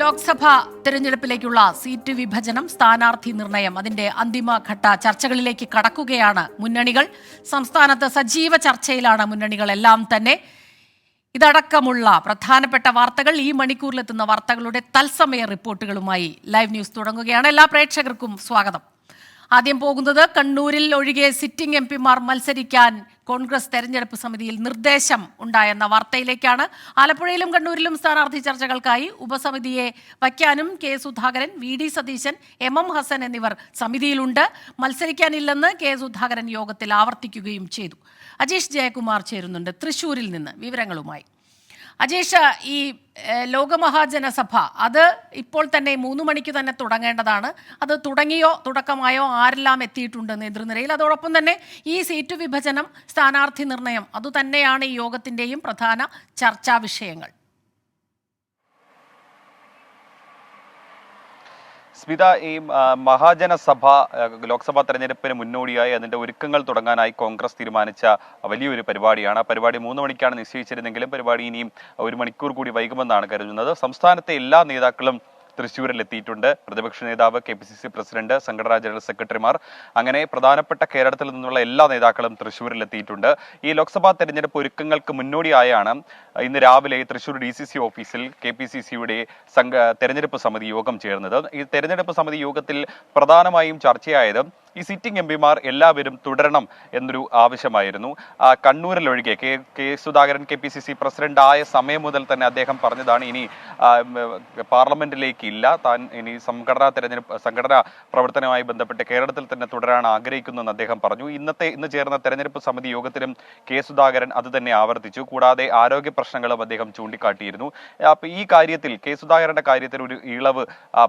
Lok Sabha തെരഞ്ഞെടുപ്പിലേക്കുള്ള seat വിഭജനം, സ്ഥാനാർത്ഥി നിർണയം അതിന്റെ അന്തിമഘട്ട ചർച്ചകളിലേക്ക് കടക്കുകയാണ് മുന്നണികൾ. സംസ്ഥാനത്ത് സജീവ ചർച്ചയിലാണ് മുന്നണികളെല്ലാം തന്നെ. ഇതടക്കമുള്ള പ്രധാനപ്പെട്ട വാർത്തകൾ, ഈ മണിക്കൂറിലെത്തുന്ന വാർത്തകളുടെ തത്സമയ റിപ്പോർട്ടുകളുമായി ലൈവ് ന്യൂസ് തുടങ്ങുകയാണ്. എല്ലാ പ്രേക്ഷകർക്കും സ്വാഗതം. ആദ്യം പോകുന്നത് കണ്ണൂരിൽ ഒഴികെ സിറ്റിംഗ് എംപിമാർ മത്സരിക്കാൻ കോൺഗ്രസ് തെരഞ്ഞെടുപ്പ് സമിതിയിൽ നിർദ്ദേശം ഉണ്ടായെന്ന വാർത്തയിലേക്കാണ്. ആലപ്പുഴയിലും കണ്ണൂരിലും സ്ഥാനാർത്ഥി ചർച്ചകൾക്കായി ഉപസമിതിയെ വയ്ക്കാനും K Sudhakaran, V D Satheesan, M Hassan എന്നിവർ സമിതിയിലുണ്ട്. മത്സരിക്കാനില്ലെന്ന് കെ സുധാകരൻ യോഗത്തിൽ ആവർത്തിക്കുകയും ചെയ്തു. അജീഷ് ജയകുമാർ ചേരുന്നുണ്ട് തൃശ്ശൂരിൽ നിന്ന് വിവരങ്ങളുമായി. അജീഷ്, ഈ ലോകമഹാജനസഭ അത് ഇപ്പോൾ തന്നെ 3 മണിക്ക് തന്നെ തുടങ്ങേണ്ടതാണ്. അത് തുടങ്ങിയോ, തുടക്കമായോ, ആരെല്ലാം എത്തിയിട്ടുണ്ട് നേതൃനിരയിൽ? അതോടൊപ്പം തന്നെ ഈ സീറ്റ് വിഭജനം, സ്ഥാനാർത്ഥി നിർണയം അതുതന്നെയാണ് ഈ യോഗത്തിൻ്റെയും പ്രധാന ചർച്ചാ വിഷയങ്ങൾ. സ്മിത, ഈ മഹാജനസഭ ലോക്സഭാ തെരഞ്ഞെടുപ്പിന് മുന്നോടിയായി അതിന്റെ ഒരുക്കങ്ങൾ തുടങ്ങാനായി കോൺഗ്രസ് തീരുമാനിച്ച വലിയൊരു പരിപാടിയാണ്. ആ പരിപാടി 3 മണിക്കാണ് നിശ്ചയിച്ചിരുന്നെങ്കിലും പരിപാടി ഇനിയും 1 മണിക്കൂർ കൂടി വൈകുമെന്നാണ് കരുതുന്നത്. സംസ്ഥാനത്തെ എല്ലാ നേതാക്കളും തൃശ്ശൂരിൽ എത്തിയിട്ടുണ്ട്. പ്രതിപക്ഷ നേതാവ്, KPCC പ്രസിഡന്റ്, സംഘടനാ ജനറൽ സെക്രട്ടറിമാർ, അങ്ങനെ പ്രധാനപ്പെട്ട കേരളത്തിൽ നിന്നുള്ള എല്ലാ നേതാക്കളും തൃശ്ശൂരിൽ എത്തിയിട്ടുണ്ട്. ഈ ലോക്സഭാ തെരഞ്ഞെടുപ്പ് ഒരുക്കങ്ങൾക്ക് മുന്നോടിയായാണ് ഇന്ന് രാവിലെ തൃശ്ശൂർ DCC ഓഫീസിൽ KPCCയുടെ തെരഞ്ഞെടുപ്പ് സമിതി യോഗം ചേർന്നത്. ഈ തെരഞ്ഞെടുപ്പ് സമിതി യോഗത്തിൽ പ്രധാനമായും ചർച്ചയായത് ഈ സിറ്റിംഗ് എംപിമാർ എല്ലാവരും തുടരണം എന്നൊരു ആവശ്യമായിരുന്നു. കണ്ണൂരിലൊഴികെ കെ സുധാകരൻ KPCC പ്രസിഡന്റ് ആയ സമയം മുതൽ തന്നെ അദ്ദേഹം പറഞ്ഞതാണ്, ഇനി പാർലമെന്റിലേക്ക് ഇല്ല, താൻ ഇനി സംഘടനാ പ്രവർത്തനവുമായി ബന്ധപ്പെട്ട് കേരളത്തിൽ തന്നെ തുടരാൻ ആഗ്രഹിക്കുന്നുവെന്ന് അദ്ദേഹം പറഞ്ഞു. ഇന്ന് ചേർന്ന തെരഞ്ഞെടുപ്പ് സമിതി യോഗത്തിലും കെ സുധാകരൻ അത് തന്നെ ആവർത്തിച്ചു. കൂടാതെ ആരോഗ്യ പ്രശ്നങ്ങളും അദ്ദേഹം ചൂണ്ടിക്കാട്ടിയിരുന്നു. അപ്പൊ ഈ കാര്യത്തിൽ, കെ സുധാകരന്റെ കാര്യത്തിൽ ഒരു ഇളവ്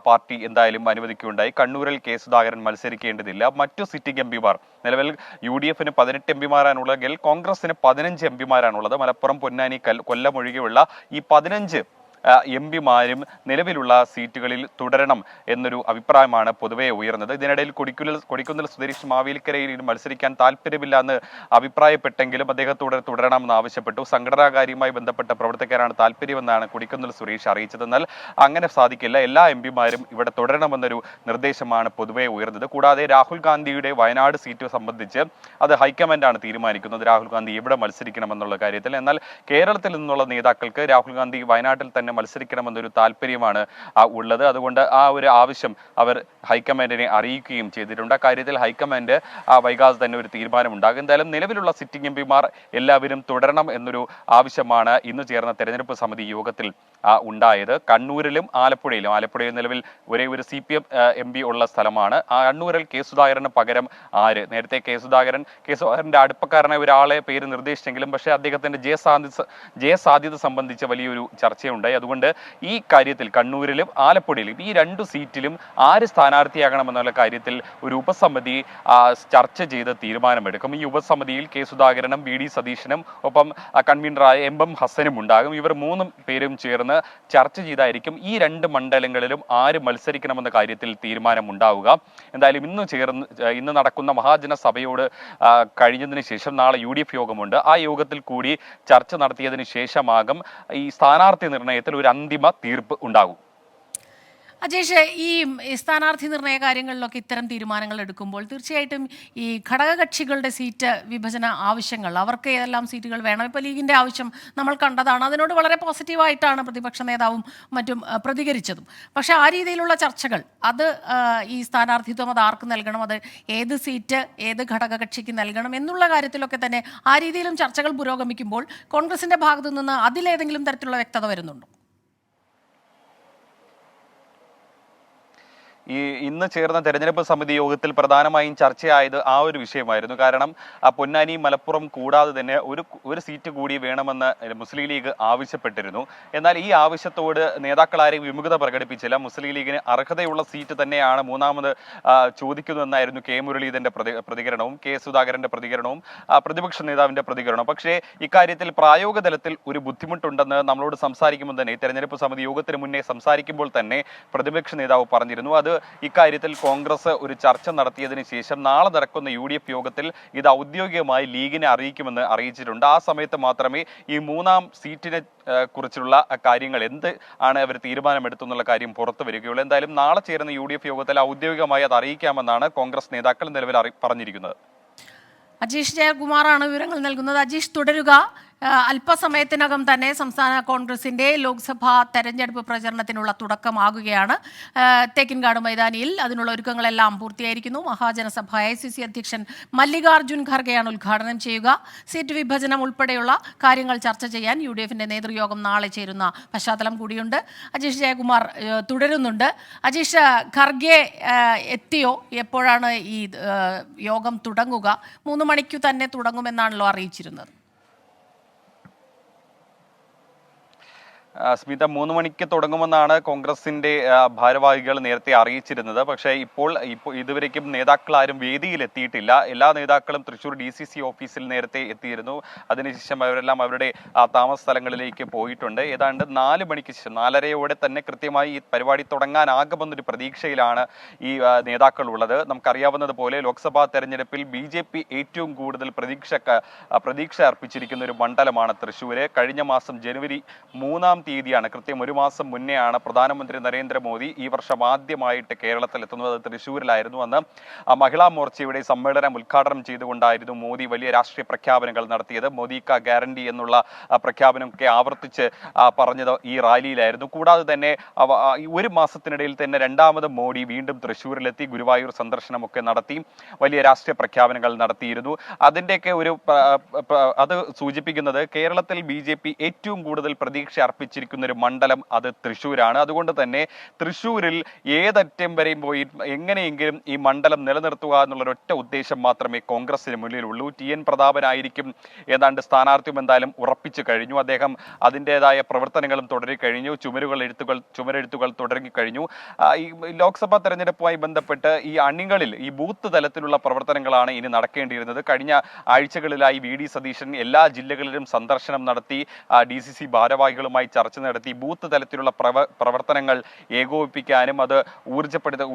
പാർട്ടി എന്തായാലും അനുവദിക്കുകയുണ്ടായി. കണ്ണൂരിൽ കെ സുധാകരൻ മത്സരിക്കേണ്ടതില്ല. മറ്റു സിറ്റിംഗ് എംപിമാർ, നിലവിൽ UDF-ന് 18 എംപിമാരാണുള്ളതെങ്കിൽ കോൺഗ്രസിന് 15 എംപിമാരാണുള്ളത്. മലപ്പുറം, പൊന്നാനി, കൊല്ലം ഒഴികെയുള്ള ഈ 15 എംപിമാരും നിലവിലുള്ള സീറ്റുകളിൽ തുടരണം എന്നൊരു അഭിപ്രായമാണ് പൊതുവെ ഉയർന്നത്. ഇതിനിടയിൽ കൊടിക്കുന്നിൽ സുധീഷ് മാവേലിക്കരയിൽ മത്സരിക്കാൻ താല്പര്യമില്ല എന്ന് അഭിപ്രായപ്പെട്ടെങ്കിലും അദ്ദേഹത്തോട് തുടരണമെന്ന് ആവശ്യപ്പെട്ടു. സംഘടനാകാര്യവുമായി ബന്ധപ്പെട്ട പ്രവർത്തകരാണ് താല്പര്യമെന്നാണ് കൊടിക്കുന്നിൽ സുരേഷ് അറിയിച്ചത്. എന്നാൽ അങ്ങനെ സാധിക്കില്ല, എല്ലാ എംപിമാരും ഇവിടെ തുടരണമെന്നൊരു നിർദ്ദേശമാണ് പൊതുവെ ഉയർന്നത്. കൂടാതെ രാഹുൽ ഗാന്ധിയുടെ വയനാട് സീറ്റ് സംബന്ധിച്ച് അത് ഹൈക്കമാൻഡാണ് തീരുമാനിക്കുന്നത്, രാഹുൽ ഗാന്ധി എവിടെ മത്സരിക്കണമെന്നുള്ള കാര്യത്തിൽ. എന്നാൽ കേരളത്തിൽ നിന്നുള്ള നേതാക്കൾക്ക് രാഹുൽ ഗാന്ധി വയനാട്ടിൽ തന്നെ മത്സരിക്കണമെന്നൊരു താല്പര്യമാണ് ഉള്ളത്. അതുകൊണ്ട് ആ ഒരു ആവശ്യം അവർ ഹൈക്കമാൻഡിനെ അറിയിക്കുകയും ചെയ്തിട്ടുണ്ട്. അക്കാര്യത്തിൽ ഹൈക്കമാൻഡ് വൈകാതെ തന്നെ ഒരു തീരുമാനമുണ്ടാകും. എന്തായാലും നിലവിലുള്ള സിറ്റിംഗ് എംപിമാർ എല്ലാവരും തുടരണം എന്നൊരു ആവശ്യമാണ് ഇന്ന് ചേർന്ന തെരഞ്ഞെടുപ്പ് സമിതി യോഗത്തിൽ ഉണ്ടായത്. കണ്ണൂരിലും ആലപ്പുഴയിൽ നിലവിൽ ഒരേ ഒരു CPM MP ഉള്ള സ്ഥലമാണ്. കണ്ണൂരിൽ കെ സുധാകരന് പകരം ആര്? നേരത്തെ കെ സുധാകരന്റെ അടുപ്പക്കാരനായ ഒരാളെ പേര് നിർദ്ദേശിച്ചെങ്കിലും പക്ഷേ അദ്ദേഹത്തിന്റെ ജയസാധ്യത സംബന്ധിച്ച വലിയൊരു ചർച്ചയുണ്ടായി. അതുകൊണ്ട് ഈ കാര്യത്തിൽ കണ്ണൂരിലും ആലപ്പുഴയിലും ഈ 2 സീറ്റിലും ആര് സ്ഥാനാർത്ഥിയാകണമെന്നുള്ള കാര്യത്തിൽ ഒരു ഉപസമിതി ചർച്ച ചെയ്ത് തീരുമാനമെടുക്കും. ഈ ഉപസമിതിയിൽ കെ സുധാകരനും വി ഡി സതീശനും ഒപ്പം കൺവീനറായ എം ഹസനും ഉണ്ടാകും. ഇവർ 3 പേരും ചേർന്ന് ചർച്ച ചെയ്തായിരിക്കും ഈ 2 മണ്ഡലങ്ങളിലും ആര് മത്സരിക്കണമെന്ന കാര്യത്തിൽ തീരുമാനമുണ്ടാവുക. എന്തായാലും ഇന്ന് നടക്കുന്ന മഹാജനസഭയോട് കഴിഞ്ഞതിന് ശേഷം നാളെ UDF യോഗമുണ്ട്. ആ യോഗത്തിൽ കൂടി ചർച്ച നടത്തിയതിന് ശേഷമാകും ഈ സ്ഥാനാർത്ഥി നിർണയത്തിൽ ഒരു അന്തിമ തീർപ്പ് ഉണ്ടാകും. അജേഷ്, ഈ സ്ഥാനാർത്ഥി നിർണയ കാര്യങ്ങളിലൊക്കെ ഇത്തരം തീരുമാനങ്ങൾ എടുക്കുമ്പോൾ തീർച്ചയായിട്ടും ഈ ഘടകകക്ഷികളുടെ സീറ്റ് വിഭജന ആവശ്യങ്ങൾ, അവർക്ക് ഏതെല്ലാം സീറ്റുകൾ വേണം, ഇപ്പോൾ ലീഗിൻ്റെ ആവശ്യം നമ്മൾ കണ്ടതാണ്. അതിനോട് വളരെ പോസിറ്റീവായിട്ടാണ് പ്രതിപക്ഷ നേതാവും മറ്റും പ്രതികരിച്ചതും. പക്ഷേ ആ രീതിയിലുള്ള ചർച്ചകൾ, അത് ഈ സ്ഥാനാർത്ഥിത്വം അത് ആർക്ക് നൽകണം, അത് ഏത് സീറ്റ് ഏത് ഘടകകക്ഷിക്ക് നൽകണം എന്നുള്ള കാര്യത്തിലൊക്കെ തന്നെ ആ രീതിയിലും ചർച്ചകൾ പുരോഗമിക്കുമ്പോൾ കോൺഗ്രസിൻ്റെ ഭാഗത്തു നിന്ന് അതിലേതെങ്കിലും തരത്തിലുള്ള വ്യക്തത വരുന്നുണ്ടോ? ഇന്ന് ചേർന്ന തെരഞ്ഞെടുപ്പ് സമിതി യോഗത്തിൽ പ്രധാനമായും ചർച്ചയായത് ആ ഒരു വിഷയമായിരുന്നു. കാരണം പൊന്നാനി, മലപ്പുറം കൂടാതെ തന്നെ ഒരു സീറ്റ് കൂടി വേണമെന്ന് മുസ്ലിം ലീഗ് ആവശ്യപ്പെട്ടിരുന്നു. എന്നാൽ ഈ ആവശ്യത്തോട് നേതാക്കളാരെയും വിമുഖത പ്രകടിപ്പിച്ചില്ല. മുസ്ലിം ലീഗിന് അർഹതയുള്ള സീറ്റ് തന്നെയാണ് മൂന്നാമത് ചോദിക്കുന്നതെന്നായിരുന്നു കെ മുരളീധരന്റെ പ്രതികരണവും കെ സുധാകരന്റെ പ്രതികരണവും പ്രതിപക്ഷ നേതാവിന്റെ പ്രതികരണവും. പക്ഷേ ഇക്കാര്യത്തിൽ പ്രായോഗിക തലത്തിൽ ഒരു ബുദ്ധിമുട്ടുണ്ടെന്ന് നമ്മളോട് സംസാരിക്കുമ്പോൾ തന്നെ, തെരഞ്ഞെടുപ്പ് സമിതി യോഗത്തിന് മുന്നേ സംസാരിക്കുമ്പോൾ തന്നെ പ്രതിപക്ഷ നേതാവ് പറഞ്ഞിരുന്നു. അത് ഇക്കാര്യത്തിൽ കോൺഗ്രസ് ഒരു ചർച്ച നടത്തിയതിനു ശേഷം നാളെ നടക്കുന്ന UDF യോഗത്തിൽ ഇത് ഔദ്യോഗികമായി ലീഗിനെ അറിയിക്കുമെന്ന് അറിയിച്ചിട്ടുണ്ട്. ആ സമയത്ത് മാത്രമേ ഈ മൂന്നാം സീറ്റിനെ കുറിച്ചുള്ള കാര്യങ്ങൾ എന്ത് ആണ് അവർ തീരുമാനമെടുത്തുന്നുള്ള കാര്യം പുറത്തു വരികയുള്ളൂ. എന്തായാലും നാളെ ചേരുന്ന UDF യോഗത്തിൽ ഔദ്യോഗികമായി അത് അറിയിക്കാമെന്നാണ് കോൺഗ്രസ് നേതാക്കൾ നിലവിൽ പറഞ്ഞിരിക്കുന്നത്. അജീഷ് ജയകുമാറാണ് വിവരങ്ങൾ നൽകുന്നത്. അജീഷ്, തുടരുക. അല്പസമയത്തിനകം തന്നെ സംസ്ഥാന കോൺഗ്രസിന്റെ ലോക്സഭാ തെരഞ്ഞെടുപ്പ് പ്രചരണത്തിനുള്ള തുടക്കമാകുകയാണ്. തേക്കിൻകാട് മൈതാനിയിൽ അതിനുള്ള ഒരുക്കങ്ങളെല്ലാം പൂർത്തിയായിരിക്കുന്നു. മഹാജനസഭ AICC അധ്യക്ഷൻ മല്ലികാർജുൻ ഖർഗെയാണ് ഉദ്ഘാടനം ചെയ്യുക. സീറ്റ് വിഭജനം ഉൾപ്പെടെയുള്ള കാര്യങ്ങൾ ചർച്ച ചെയ്യാൻ UDFന്റെ നേതൃയോഗം നാളെ ചേരുന്ന പശ്ചാത്തലം കൂടിയുണ്ട്. അജീഷ് ജയകുമാർ തുടരുന്നുണ്ട്. അജീഷ്, ഖർഗെ എത്തിയോ? എപ്പോഴാണ് ഈ യോഗം തുടങ്ങുക? 3 മണിക്കു തന്നെ തുടങ്ങുമെന്നാണല്ലോ അറിയിച്ചിരുന്നത്. സ്മിത, 3 മണിക്ക് തുടങ്ങുമെന്നാണ് കോൺഗ്രസിന്റെ ഭാരവാഹികൾ നേരത്തെ അറിയിച്ചിരുന്നത്. പക്ഷേ ഇപ്പോൾ ഇതുവരേക്കും നേതാക്കൾ ആരും വേദിയിൽ എത്തിയിട്ടില്ല. എല്ലാ നേതാക്കളും തൃശ്ശൂർ DCC ഓഫീസിൽ നേരത്തെ എത്തിയിരുന്നു. അതിനുശേഷം അവരെല്ലാം അവരുടെ താമസ സ്ഥലങ്ങളിലേക്ക് പോയിട്ടുണ്ട്. ഏതാണ്ട് 4 മണിക്ക് ശേഷം 4:30 തന്നെ കൃത്യമായി ഈ പരിപാടി തുടങ്ങാനാകുമെന്നൊരു പ്രതീക്ഷയിലാണ് ഈ നേതാക്കൾ ഉള്ളത്. നമുക്കറിയാവുന്നതുപോലെ ലോക്സഭാ തെരഞ്ഞെടുപ്പിൽ BJP ഏറ്റവും കൂടുതൽ പ്രതീക്ഷ അർപ്പിച്ചിരിക്കുന്ന ഒരു മണ്ഡലമാണ് തൃശ്ശൂര്. കഴിഞ്ഞ മാസം ജനുവരി 3-ാം തീയതിയാണ്, കൃത്യം 1 മാസം മുന്നെയാണ് പ്രധാനമന്ത്രി നരേന്ദ്രമോദി ഈ വർഷം ആദ്യമായിട്ട് കേരളത്തിൽ എത്തുന്നത്. തൃശ്ശൂരിലായിരുന്നു. അന്ന് മഹിളാ മോർച്ചയുടെ സമ്മേളനം ഉദ്ഘാടനം ചെയ്തുകൊണ്ടായിരുന്നു മോദി വലിയ രാഷ്ട്രീയ പ്രഖ്യാപനങ്ങൾ നടത്തിയത്. മോദി കാ ഗ്യാരണ്ടി എന്നുള്ള പ്രഖ്യാപനമൊക്കെ ആവർത്തിച്ച് പറഞ്ഞത് ഈ റാലിയിലായിരുന്നു. കൂടാതെ തന്നെ 1 മാസത്തിനിടയിൽ തന്നെ 2ാമത് മോദി വീണ്ടും തൃശ്ശൂരിലെത്തി ഗുരുവായൂർ സന്ദർശനമൊക്കെ നടത്തി വലിയ രാഷ്ട്രീയ പ്രഖ്യാപനങ്ങൾ നടത്തിയിരുന്നു. അതിൻ്റെയൊക്കെ അത് സൂചിപ്പിക്കുന്നത് കേരളത്തിൽ BJP ഏറ്റവും കൂടുതൽ പ്രതീക്ഷ അർപ്പിച്ചിരിക്കുന്ന ഒരു മണ്ഡലം അത് തൃശ്ശൂരാണ്. അതുകൊണ്ട് തന്നെ തൃശ്ശൂരിൽ ഏതറ്റം വരെയും പോയി എങ്ങനെയെങ്കിലും ഈ മണ്ഡലം നിലനിർത്തുക എന്നുള്ള ഒറ്റ ഉദ്ദേശം മാത്രമേ കോൺഗ്രസിന് മുന്നിലുള്ളൂ. TN പ്രതാപനായിരിക്കും ഏതാണ്ട് സ്ഥാനാർത്ഥിയും എന്തായാലും ഉറപ്പിച്ചു കഴിഞ്ഞു. അദ്ദേഹം അതിൻ്റെതായ പ്രവർത്തനങ്ങളും തുടങ്ങിക്കഴിഞ്ഞു. ചുമരെഴുത്തുകൾ തുടങ്ങിക്കഴിഞ്ഞു. ഈ ലോക്സഭാ തെരഞ്ഞെടുപ്പുമായി ബന്ധപ്പെട്ട് ഈ അണികളിൽ ഈ ബൂത്ത് തലത്തിലുള്ള പ്രവർത്തനങ്ങളാണ് ഇനി നടക്കേണ്ടിയിരുന്നത്. കഴിഞ്ഞ ആഴ്ചകളിലായി VD സതീശൻ എല്ലാ ജില്ലകളിലും സന്ദർശനം നടത്തി DCC ഭാരവാഹികളുമായി ചർച്ച നടത്തി ബൂത്ത് തലത്തിലുള്ള പ്രവർത്തനങ്ങൾ ഏകോപിപ്പിക്കാനും അത്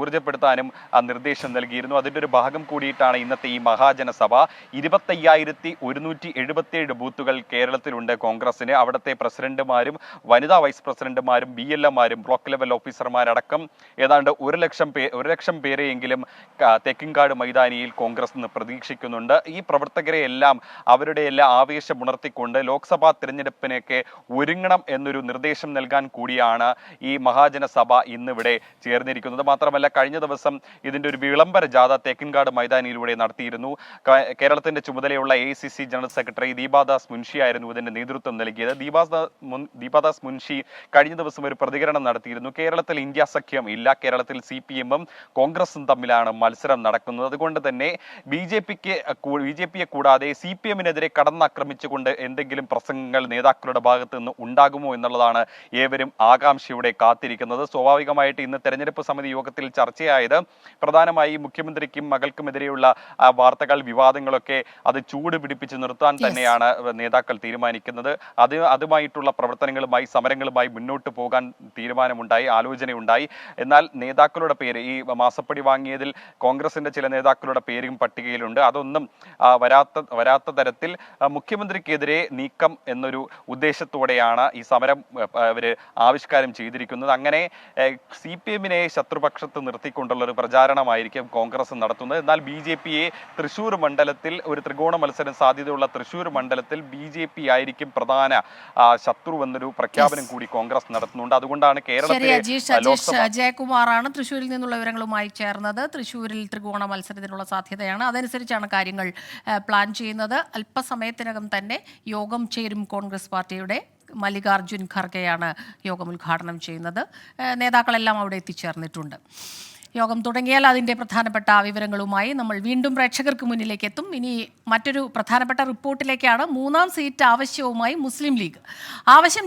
ഊർജ്ജപ്പെടുത്താനും നിർദ്ദേശം നൽകിയിരുന്നു. അതിൻ്റെ ഒരു ഭാഗം കൂടിയിട്ടാണ് ഇന്നത്തെ ഈ മഹാജനസഭ. 25,177 ബൂത്തുകൾ കേരളത്തിലുണ്ട് കോൺഗ്രസിന്. അവിടുത്തെ പ്രസിഡന്റുമാരും വനിതാ വൈസ് പ്രസിഡന്റുമാരും BLM-മാരും ബ്ലോക്ക് ലെവൽ ഓഫീസർമാരടക്കം ഏതാണ്ട് 1 ലക്ഷം പേരെയെങ്കിലും തെക്കിൻകാട് മൈതാനിയിൽ കോൺഗ്രസ് നിന്ന് പ്രതീക്ഷിക്കുന്നുണ്ട്. ഈ പ്രവർത്തകരെ എല്ലാം അവരുടെ എല്ലാം ആവേശമുണർത്തിക്കൊണ്ട് ലോക്സഭാ തിരഞ്ഞെടുപ്പിനൊക്കെ ഒരുങ്ങണം എന്നൊരു നിർദ്ദേശം നൽകാൻ കൂടിയാണ് ഈ മഹാജനസഭ ഇന്നിവിടെ ചേർന്നിരിക്കുന്നത്. മാത്രമല്ല കഴിഞ്ഞ ദിവസം ഇതിന്റെ ഒരു വിളംബര ജാഥ തേക്കിൻകാട് മൈതാനിയിലൂടെ നടത്തിയിരുന്നു. കേരളത്തിന്റെ ചുമതലയുള്ള AICC general secretary Deepa Das Munshi ആയിരുന്നു ഇതിന്റെ നേതൃത്വം നൽകിയത്. ദീപാദാസ് മുൻഷി കഴിഞ്ഞ ദിവസം ഒരു പ്രതികരണം നടത്തിയിരുന്നു. കേരളത്തിൽ ഇന്ത്യ സഖ്യം ഇല്ല, കേരളത്തിൽ CPM-ഉം കോൺഗ്രസും തമ്മിലാണ് മത്സരം നടക്കുന്നത്. അതുകൊണ്ട് തന്നെ BJPയെ കൂടാതെ CPM-നെതിരെ കടന്നാക്രമിച്ചുകൊണ്ട് എന്തെങ്കിലും പ്രസംഗങ്ങൾ നേതാക്കളുടെ ഭാഗത്ത് നിന്ന് ഉണ്ടാകുമോ എന്നുള്ളതാണ് ഏവരും ആകാംക്ഷയോടെ കാത്തിരിക്കുന്നത്. സ്വാഭാവികമായിട്ട് ഇന്ന് തെരഞ്ഞെടുപ്പ് സമിതി യോഗത്തിൽ ചർച്ചയായത് പ്രധാനമായി മുഖ്യമന്ത്രിക്കും മകൾക്കുമെതിരെയുള്ള വാർത്തകൾ, വിവാദങ്ങളൊക്കെ അത് ചൂട് പിടിപ്പിച്ച് നിർത്താൻ തന്നെയാണ് നേതാക്കൾ തീരുമാനിക്കുന്നത്. അതുമായിട്ടുള്ള പ്രവർത്തനങ്ങളുമായി സമരങ്ങളുമായി മുന്നോട്ട് പോകാൻ ആലോചനയുണ്ടായി. എന്നാൽ നേതാക്കളുടെ പേര് ഈ മാസപ്പടി വാങ്ങിയതിൽ കോൺഗ്രസിന്റെ ചില നേതാക്കളുടെ പേരും പട്ടികയിലുണ്ട്. അതൊന്നും വരാത്ത തരത്തിൽ മുഖ്യമന്ത്രിക്കെതിരെ നീക്കം എന്നൊരു ഉദ്ദേശത്തോടെയാണ് ഈ സമരം അവര് ആവിഷ്കാരം ചെയ്തിരിക്കുന്നത്. അങ്ങനെ CPM-നെ ശത്രുപക്ഷത്ത് നിർത്തിക്കൊണ്ടുള്ള ഒരു പ്രചാരണമായിരിക്കും കോൺഗ്രസ് നടത്തുന്നത്. എന്നാൽ BJPയെ തൃശ്ശൂർ മണ്ഡലത്തിൽ ഒരു ത്രികോണ മത്സരം സാധ്യതയുള്ള തൃശ്ശൂർ മണ്ഡലത്തിൽ BJP ആയിരിക്കും പ്രധാന ശത്രു എന്നൊരു പ്രഖ്യാപനം കൂടി കോൺഗ്രസ് നടത്തുന്നുണ്ട്. അതുകൊണ്ടാണ് കേരളത്തിലെ ജയകുമാറാണ് തൃശ്ശൂരിൽ നിന്നുള്ള വിവരങ്ങളുമായി ചേർന്നത്. തൃശ്ശൂരിൽ ത്രികോണ മത്സരത്തിനുള്ള സാധ്യതയാണ്, അതനുസരിച്ചാണ് കാര്യങ്ങൾ പ്ലാൻ ചെയ്യുന്നത്. അല്പസമയത്തിനകം തന്നെ യോഗം ചേരും കോൺഗ്രസ് പാർട്ടിയുടെ. മല്ലികാർജുൻ ഖർഗെയാണ് യോഗം ഉദ്ഘാടനം ചെയ്യുന്നത്. നേതാക്കളെല്ലാം അവിടെ എത്തിച്ചേർന്നിട്ടുണ്ട്. യോഗം തുടങ്ങിയാൽ അതിൻ്റെ പ്രധാനപ്പെട്ട വിവരങ്ങളുമായി നമ്മൾ വീണ്ടും പ്രേക്ഷകർക്ക് മുന്നിലേക്ക് എത്തും. ഇനി മറ്റൊരു പ്രധാനപ്പെട്ട റിപ്പോർട്ടിലേക്കാണ്. 3-ാം സീറ്റ് ആവശ്യവുമായി മുസ്ലിം ലീഗ്. ആവശ്യം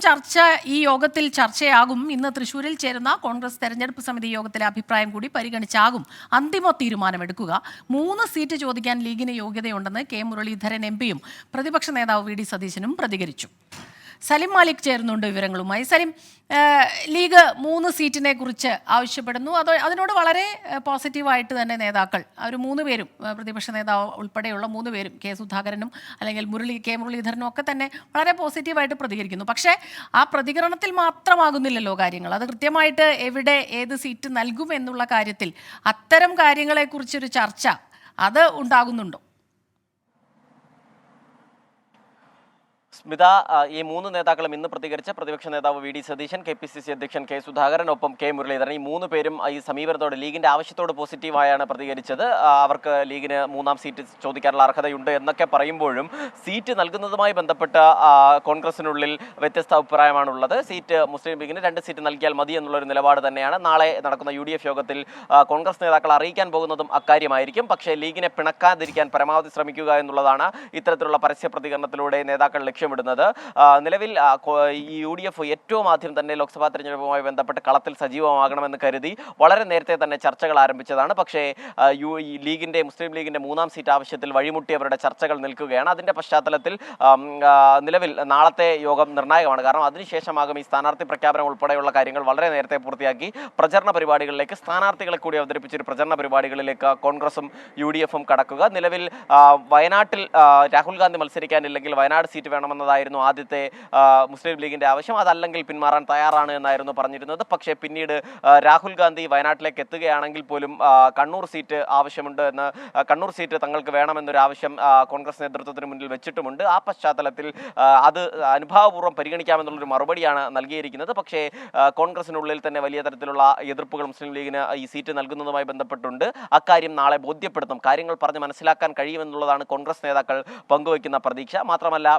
ഈ യോഗത്തിൽ ചർച്ചയാകും. ഇന്ന് തൃശ്ശൂരിൽ ചേരുന്ന കോൺഗ്രസ് തെരഞ്ഞെടുപ്പ് സമിതി യോഗത്തിലെ അഭിപ്രായം കൂടി പരിഗണിച്ചാകും അന്തിമ തീരുമാനമെടുക്കുക. 3 സീറ്റ് ചോദിക്കാൻ ലീഗിന് യോഗ്യതയുണ്ടെന്ന് K. മുരളീധരൻ MP-യും പ്രതിപക്ഷ നേതാവ് VD സതീശനും പ്രതികരിച്ചു. സലിം മാലിക് ചേരുന്നുണ്ട് വിവരങ്ങളുമായി. സലിം, ലീഗ് 3 സീറ്റിനെ കുറിച്ച് ആവശ്യപ്പെടുന്നു. അതിനോട് വളരെ പോസിറ്റീവായിട്ട് തന്നെ നേതാക്കൾ, അവർ 3 പേരും, പ്രതിപക്ഷ നേതാവ് ഉൾപ്പെടെയുള്ള 3 പേരും, കെ സുധാകരനും അല്ലെങ്കിൽ കെ മുരളീധരനും ഒക്കെ തന്നെ വളരെ പോസിറ്റീവായിട്ട് പ്രതികരിക്കുന്നു. പക്ഷേ ആ പ്രതികരണത്തിൽ മാത്രമാകുന്നില്ലല്ലോ കാര്യങ്ങൾ. അത് കൃത്യമായിട്ട് എവിടെ ഏത് സീറ്റ് നൽകും എന്നുള്ള കാര്യത്തിൽ അത്തരം കാര്യങ്ങളെക്കുറിച്ചൊരു ചർച്ച അത് ഉണ്ടാകുന്നുണ്ടോ? സ്മിത, ഈ 3 നേതാക്കളും ഇന്ന് പ്രതികരിച്ച പ്രതിപക്ഷ നേതാവ് വി ഡി സതീശൻ, KPCC അധ്യക്ഷൻ കെ സുധാകരൻ, ഒപ്പം കെ മുരളീധരൻ, ഈ 3 പേരും ഈ സമീപനത്തോട്, ലീഗിന്റെ ആവശ്യത്തോട് പോസിറ്റീവായാണ് പ്രതികരിച്ചത്. അവർക്ക് ലീഗിന് 3-ാം സീറ്റ് ചോദിക്കാനുള്ള അർഹതയുണ്ട് എന്നൊക്കെ പറയുമ്പോഴും സീറ്റ് നൽകുന്നതുമായി ബന്ധപ്പെട്ട കോൺഗ്രസിനുള്ളിൽ വ്യത്യസ്ത അഭിപ്രായമാണുള്ളത്. മുസ്ലിം ലീഗിന് 2 സീറ്റ് നൽകിയാൽ മതി എന്നുള്ളൊരു നിലപാട് തന്നെയാണ്. നാളെ നടക്കുന്ന UDF യോഗത്തിൽ കോൺഗ്രസ് നേതാക്കൾ അറിയിക്കാൻ പോകുന്നതും അക്കാര്യമായിരിക്കും. പക്ഷേ ലീഗിനെ പിണക്കാതിരിക്കാൻ പരമാവധി ശ്രമിക്കുക എന്നുള്ളതാണ് ഇത്തരത്തിലുള്ള പരസ്യ പ്രതികരണത്തിലൂടെ നേതാക്കൾ ലക്ഷ്യമിടുന്നത്. നിലവിൽ ഈ UDF ഏറ്റവും ആദ്യം തന്നെ ലോക്സഭാ തെരഞ്ഞെടുപ്പുമായി ബന്ധപ്പെട്ട് കളത്തിൽ സജീവമാകണമെന്ന് കരുതി വളരെ നേരത്തെ തന്നെ ചർച്ചകൾ ആരംഭിച്ചതാണ്. പക്ഷേ മുസ്ലിം ലീഗിന്റെ 3-ാം സീറ്റ് ആവശ്യത്തിൽ വഴിമുട്ടിയവരുടെ ചർച്ചകൾ നിൽക്കുകയാണ്. അതിന്റെ പശ്ചാത്തലത്തിൽ നിലവിൽ നാളത്തെ യോഗം നിർണായകമാണ്. കാരണം അതിനുശേഷമാകും ഈ സ്ഥാനാർത്ഥി പ്രഖ്യാപനം ഉൾപ്പെടെയുള്ള കാര്യങ്ങൾ വളരെ നേരത്തെ പൂർത്തിയാക്കി പ്രചരണ പരിപാടികളിലേക്ക്, സ്ഥാനാർത്ഥികളെ കൂടി അവതരിപ്പിച്ചൊരു പ്രചരണ പരിപാടികളിലേക്ക് കോൺഗ്രസും UDF-ഉം കടക്കുക. നിലവിൽ വയനാട്ടിൽ രാഹുൽ ഗാന്ധി മത്സരിക്കാനില്ലെങ്കിൽ വയനാട് സീറ്റ് വേണമെന്നതായിരുന്നു ആദ്യത്തെ മുസ്ലിം ലീഗിന്റെ ആവശ്യം. അതല്ലെങ്കിൽ പിന്മാറാൻ തയ്യാറാണ് എന്നായിരുന്നു പറഞ്ഞിരുന്നത്. പക്ഷേ പിന്നീട് രാഹുൽ ഗാന്ധി വയനാട്ടിലേക്ക് എത്തുകയാണെങ്കിൽ പോലും കണ്ണൂർ സീറ്റ് ആവശ്യമുണ്ട് എന്ന്, കണ്ണൂർ സീറ്റ് തങ്ങൾക്ക് വേണമെന്നൊരു ആവശ്യം കോൺഗ്രസ് നേതൃത്വത്തിന് മുന്നിൽ വെച്ചിട്ടുമുണ്ട്. ആ പശ്ചാത്തലത്തിൽ അത് അനുഭാവപൂർവ്വം പരിഗണിക്കാമെന്നുള്ളൊരു മറുപടിയാണ് നൽകിയിരിക്കുന്നത്. പക്ഷേ കോൺഗ്രസിനുള്ളിൽ തന്നെ വലിയ തരത്തിലുള്ള എതിർപ്പുകൾ മുസ്ലിം ലീഗിന് ഈ സീറ്റ് നൽകുന്നതുമായി ബന്ധപ്പെട്ടുണ്ട്. അക്കാര്യം നാളെ ബോധ്യപ്പെടുത്തും. കാര്യങ്ങൾ പറഞ്ഞ് മനസ്സിലാക്കാൻ കഴിയുമെന്നുള്ളതാണ് കോൺഗ്രസ് നേതാക്കൾ പങ്കുവയ്ക്കുന്ന പ്രതീക്ഷ. മാത്രമല്ല,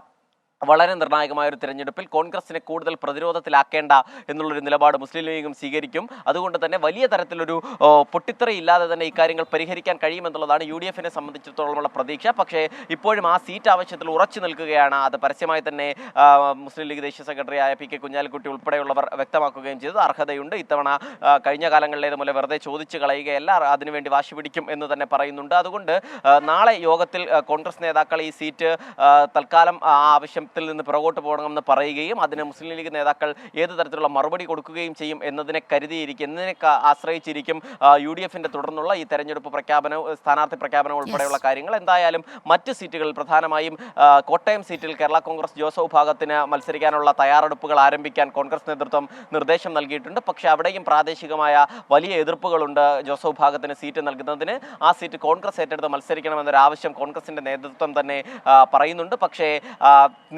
വളരെ നിർണായകമായ ഒരു തെരഞ്ഞെടുപ്പിൽ കോൺഗ്രസിനെ കൂടുതൽ പ്രതിരോധത്തിലാക്കേണ്ട എന്നുള്ളൊരു നിലപാട് മുസ്ലിം ലീഗും സ്വീകരിക്കും. അതുകൊണ്ട് തന്നെ വലിയ തരത്തിലൊരു പൊട്ടിത്തെറിയില്ലാതെ തന്നെ ഇക്കാര്യങ്ങൾ പരിഹരിക്കാൻ കഴിയുമെന്നുള്ളതാണ് UDF-നെ സംബന്ധിച്ചിടത്തോളമുള്ള പ്രതീക്ഷ. പക്ഷേ ഇപ്പോഴും ആ സീറ്റ് ആവശ്യത്തിൽ ഉറച്ചു നിൽക്കുകയാണ്. അത് പരസ്യമായി തന്നെ മുസ്ലിം ലീഗ് ദേശീയ സെക്രട്ടറിയായ PK കുഞ്ഞാലിക്കുട്ടി ഉൾപ്പെടെയുള്ളവർ വ്യക്തമാക്കുകയും ചെയ്തത് അർഹതയുണ്ട്. ഇത്തവണ കഴിഞ്ഞ കാലങ്ങളിലേതുപോലെ വെറുതെ ചോദിച്ചു കളയുകയല്ല, അതിനുവേണ്ടി വാശി പിടിക്കും എന്ന് തന്നെ പറയുന്നുണ്ട്. അതുകൊണ്ട് നാളെ യോഗത്തിൽ കോൺഗ്രസ് നേതാക്കൾ ഈ സീറ്റ് തൽക്കാലം ആ ആവശ്യം നിന്ന് പുറകോട്ട് പോകണമെന്ന് പറയുകയും അതിന് മുസ്ലിം ലീഗ് നേതാക്കൾ ഏത് തരത്തിലുള്ള മറുപടി കൊടുക്കുകയും ചെയ്യും എന്നതിനെ ആശ്രയിച്ചിരിക്കും UDF-ന്റെ തുടർന്നുള്ള ഈ തെരഞ്ഞെടുപ്പ് പ്രഖ്യാപനവും സ്ഥാനാർത്ഥി പ്രഖ്യാപനം ഉൾപ്പെടെയുള്ള കാര്യങ്ങൾ. എന്തായാലും മറ്റ് സീറ്റുകളിൽ പ്രധാനമായും കോട്ടയം സീറ്റിൽ കേരള കോൺഗ്രസ് ജോസഫ് വിഭാഗത്തിന് മത്സരിക്കാനുള്ള തയ്യാറെടുപ്പുകൾ ആരംഭിക്കാൻ കോൺഗ്രസ് നേതൃത്വം നിർദ്ദേശം നൽകിയിട്ടുണ്ട്. പക്ഷേ അവിടെയും പ്രാദേശികമായ വലിയ എതിർപ്പുകളുണ്ട്. ജോസഫ് വിഭാഗത്തിന് സീറ്റ് നൽകുന്നതിന് ആ സീറ്റ് കോൺഗ്രസ് ഏറ്റെടുത്ത് മത്സരിക്കണമെന്നൊരു ആവശ്യം കോൺഗ്രസിന്റെ നേതൃത്വം തന്നെ പറയുന്നുണ്ട്. പക്ഷേ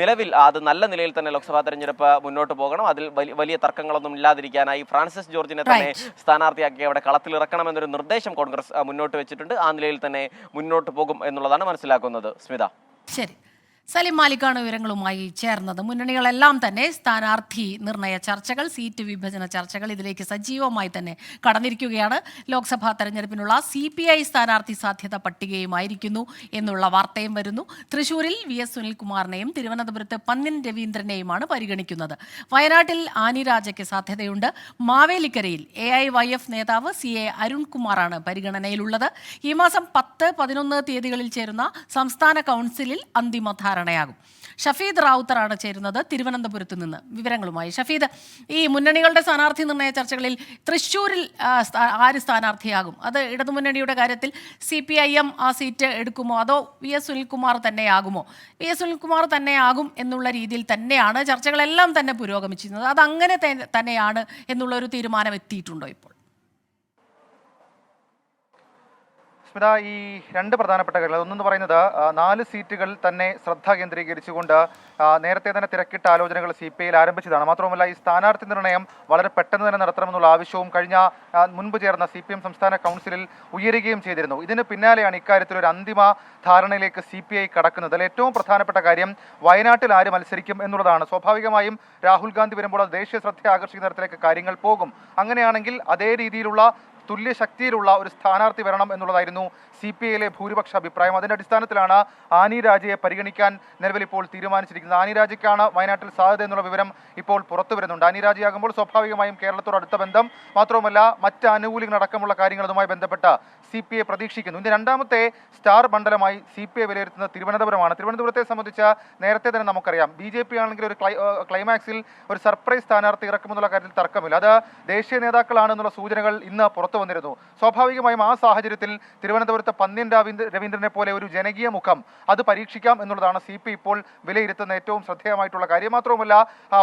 നിലവിൽ അത് നല്ല നിലയിൽ തന്നെ ലോക്സഭാ തെരഞ്ഞെടുപ്പ് മുന്നോട്ട് പോകണം. അതിൽ വലിയ തർക്കങ്ങളൊന്നും ഇല്ലാതിരിക്കാനായി ഫ്രാൻസിസ് ജോർജിനെ തന്നെ സ്ഥാനാർത്ഥിയാക്കി അവിടെ കളത്തിലിറക്കണമെന്നൊരു നിർദ്ദേശം കോൺഗ്രസ് മുന്നോട്ട് വെച്ചിട്ടുണ്ട്. ആ നിലയിൽ തന്നെ മുന്നോട്ട് പോകും എന്നുള്ളതാണ് മനസ്സിലാക്കുന്നത്. സ്മിത, ശരി. സലിം മാലിക്കാണ് വിവരങ്ങളുമായി ചേർന്നത്. മുന്നണികളെല്ലാം തന്നെ സ്ഥാനാർത്ഥി നിർണയ ചർച്ചകൾ, സീറ്റ് വിഭജന ചർച്ചകൾ ഇതിലേക്ക് സജീവമായി തന്നെ കടന്നിരിക്കുകയാണ്. ലോക്സഭാ തെരഞ്ഞെടുപ്പിനുള്ള CPI സ്ഥാനാർത്ഥി സാധ്യത പട്ടികയുമായിരിക്കുന്നു എന്നുള്ള വാർത്തയും വരുന്നു. തൃശൂരിൽ VS സുനിൽകുമാറിനെയും തിരുവനന്തപുരത്ത് പന്ന്യൻ രവീന്ദ്രനെയുമാണ് പരിഗണിക്കുന്നത്. വയനാട്ടിൽ ആനി രാജയ്ക്ക് സാധ്യതയുണ്ട്. മാവേലിക്കരയിൽ AIYF നേതാവ് CA അരുൺകുമാറാണ് പരിഗണനയിലുള്ളത്. ഈ മാസം 10, 11 തീയതികളിൽ ചേരുന്ന സംസ്ഥാന കൗൺസിലിൽ അന്തിമ ധാരണയാകും. ഷഫീദ് റാവുത്തറാണ് ചേരുന്നത് തിരുവനന്തപുരത്ത് നിന്ന് വിവരങ്ങളുമായി. ഷഫീദ്, ഈ മുന്നണികളുടെ സ്ഥാനാർത്ഥി നിർണയ ചർച്ചകളിൽ തൃശ്ശൂരിൽ ആര് സ്ഥാനാർത്ഥിയാകും? അത് ഇടതുമുന്നണിയുടെ കാര്യത്തിൽ CPIM ആ സീറ്റ് എടുക്കുമോ, അതോ VS സുനിൽകുമാർ തന്നെയാകുമോ? VS സുനിൽകുമാർ തന്നെയാകും എന്നുള്ള രീതിയിൽ തന്നെയാണ് ചർച്ചകളെല്ലാം തന്നെ പുരോഗമിച്ചിരുന്നത്. അത് അങ്ങനെ തന്നെയാണ് എന്നുള്ളൊരു തീരുമാനം എത്തിയിട്ടുണ്ടോ ഇപ്പോൾ? സ്മിത, ഈ 2 പ്രധാനപ്പെട്ട കാര്യങ്ങൾ, ഒന്നെന്ന് പറയുന്നത് 4 സീറ്റുകൾ തന്നെ ശ്രദ്ധ കേന്ദ്രീകരിച്ചുകൊണ്ട് നേരത്തെ തന്നെ തിരക്കിട്ട ആലോചനകൾ CPIയിൽ ആരംഭിച്ചതാണ്. മാത്രവുമല്ല, ഈ സ്ഥാനാർത്ഥി നിർണയം വളരെ പെട്ടെന്ന് തന്നെ നടത്തണമെന്നുള്ള ആവശ്യവും മുൻപ് ചേർന്ന CPM സംസ്ഥാന കൗൺസിലിൽ ഉയരുകയും ചെയ്തിരുന്നു. ഇതിന് പിന്നാലെയാണ് ഇക്കാര്യത്തിൽ ഒരു അന്തിമ ധാരണയിലേക്ക് CPI കടക്കുന്നത്. അതിൽ ഏറ്റവും പ്രധാനപ്പെട്ട കാര്യം വയനാട്ടിൽ ആര് മത്സരിക്കും എന്നുള്ളതാണ്. സ്വാഭാവികമായും രാഹുൽ ഗാന്ധി വരുമ്പോൾ അത് ദേശീയ ശ്രദ്ധ ആകർഷിക്കുന്ന തരത്തിലേക്ക് കാര്യങ്ങൾ പോകും. അങ്ങനെയാണെങ്കിൽ അതേ രീതിയിലുള്ള തുല്യ ശക്തിയിലുള്ള ഒരു സ്ഥാനാർത്ഥി വരണം എന്നുള്ളതായിരുന്നു CPIയിലെ ഭൂരിപക്ഷ അഭിപ്രായം. അതിന്റെ അടിസ്ഥാനത്തിലാണ് ആനി രാജയെ പരിഗണിക്കാൻ നിലവിൽ ഇപ്പോൾ തീരുമാനിച്ചിരിക്കുന്നത്. ആനി രാജയ്ക്കാണ് വയനാട്ടിൽ സാധ്യത എന്നുള്ള വിവരം ഇപ്പോൾ പുറത്തു വരുന്നുണ്ട്. ആനി രാജയാകുമ്പോൾ സ്വാഭാവികമായും കേരളത്തോട് അടുത്ത ബന്ധം, മാത്രവുമല്ല മറ്റ് ആനുകൂല്യങ്ങളടക്കമുള്ള കാര്യങ്ങൾ അതുമായി ബന്ധപ്പെട്ട CPI പ്രതീക്ഷിക്കുന്നു. ഇനി രണ്ടാമത്തെ സ്റ്റാർ മണ്ഡലമായി CPI വിലയിരുത്തുന്നത് തിരുവനന്തപുരമാണ്. തിരുവനന്തപുരത്തെ സംബന്ധിച്ച് നേരത്തെ തന്നെ നമുക്കറിയാം, BJP ആണെങ്കിൽ ഒരു ക്ലൈമാക്സിൽ ഒരു സർപ്രൈസ് സ്ഥാനാർത്ഥി ഇറക്കുമെന്നുള്ള കാര്യത്തിൽ തർക്കമില്ല. അത് ദേശീയ നേതാക്കളാണെന്നുള്ള സൂചനകൾ ഇന്ന് പുറത്തു വന്നിരുന്നു. സ്വാഭാവികമായും ആ സാഹചര്യത്തിൽ തിരുവനന്തപുരത്ത് പന്ന്യൻ രവീന്ദ്രനെ പോലെ ഒരു ജനകീയ മുഖം അത് പരീക്ഷിക്കാം എന്നുള്ളതാണ് CPI ഇപ്പോൾ വിലയിരുത്തുന്ന ഏറ്റവും ശ്രദ്ധേയമായിട്ടുള്ള കാര്യം. മാത്രവുമല്ല,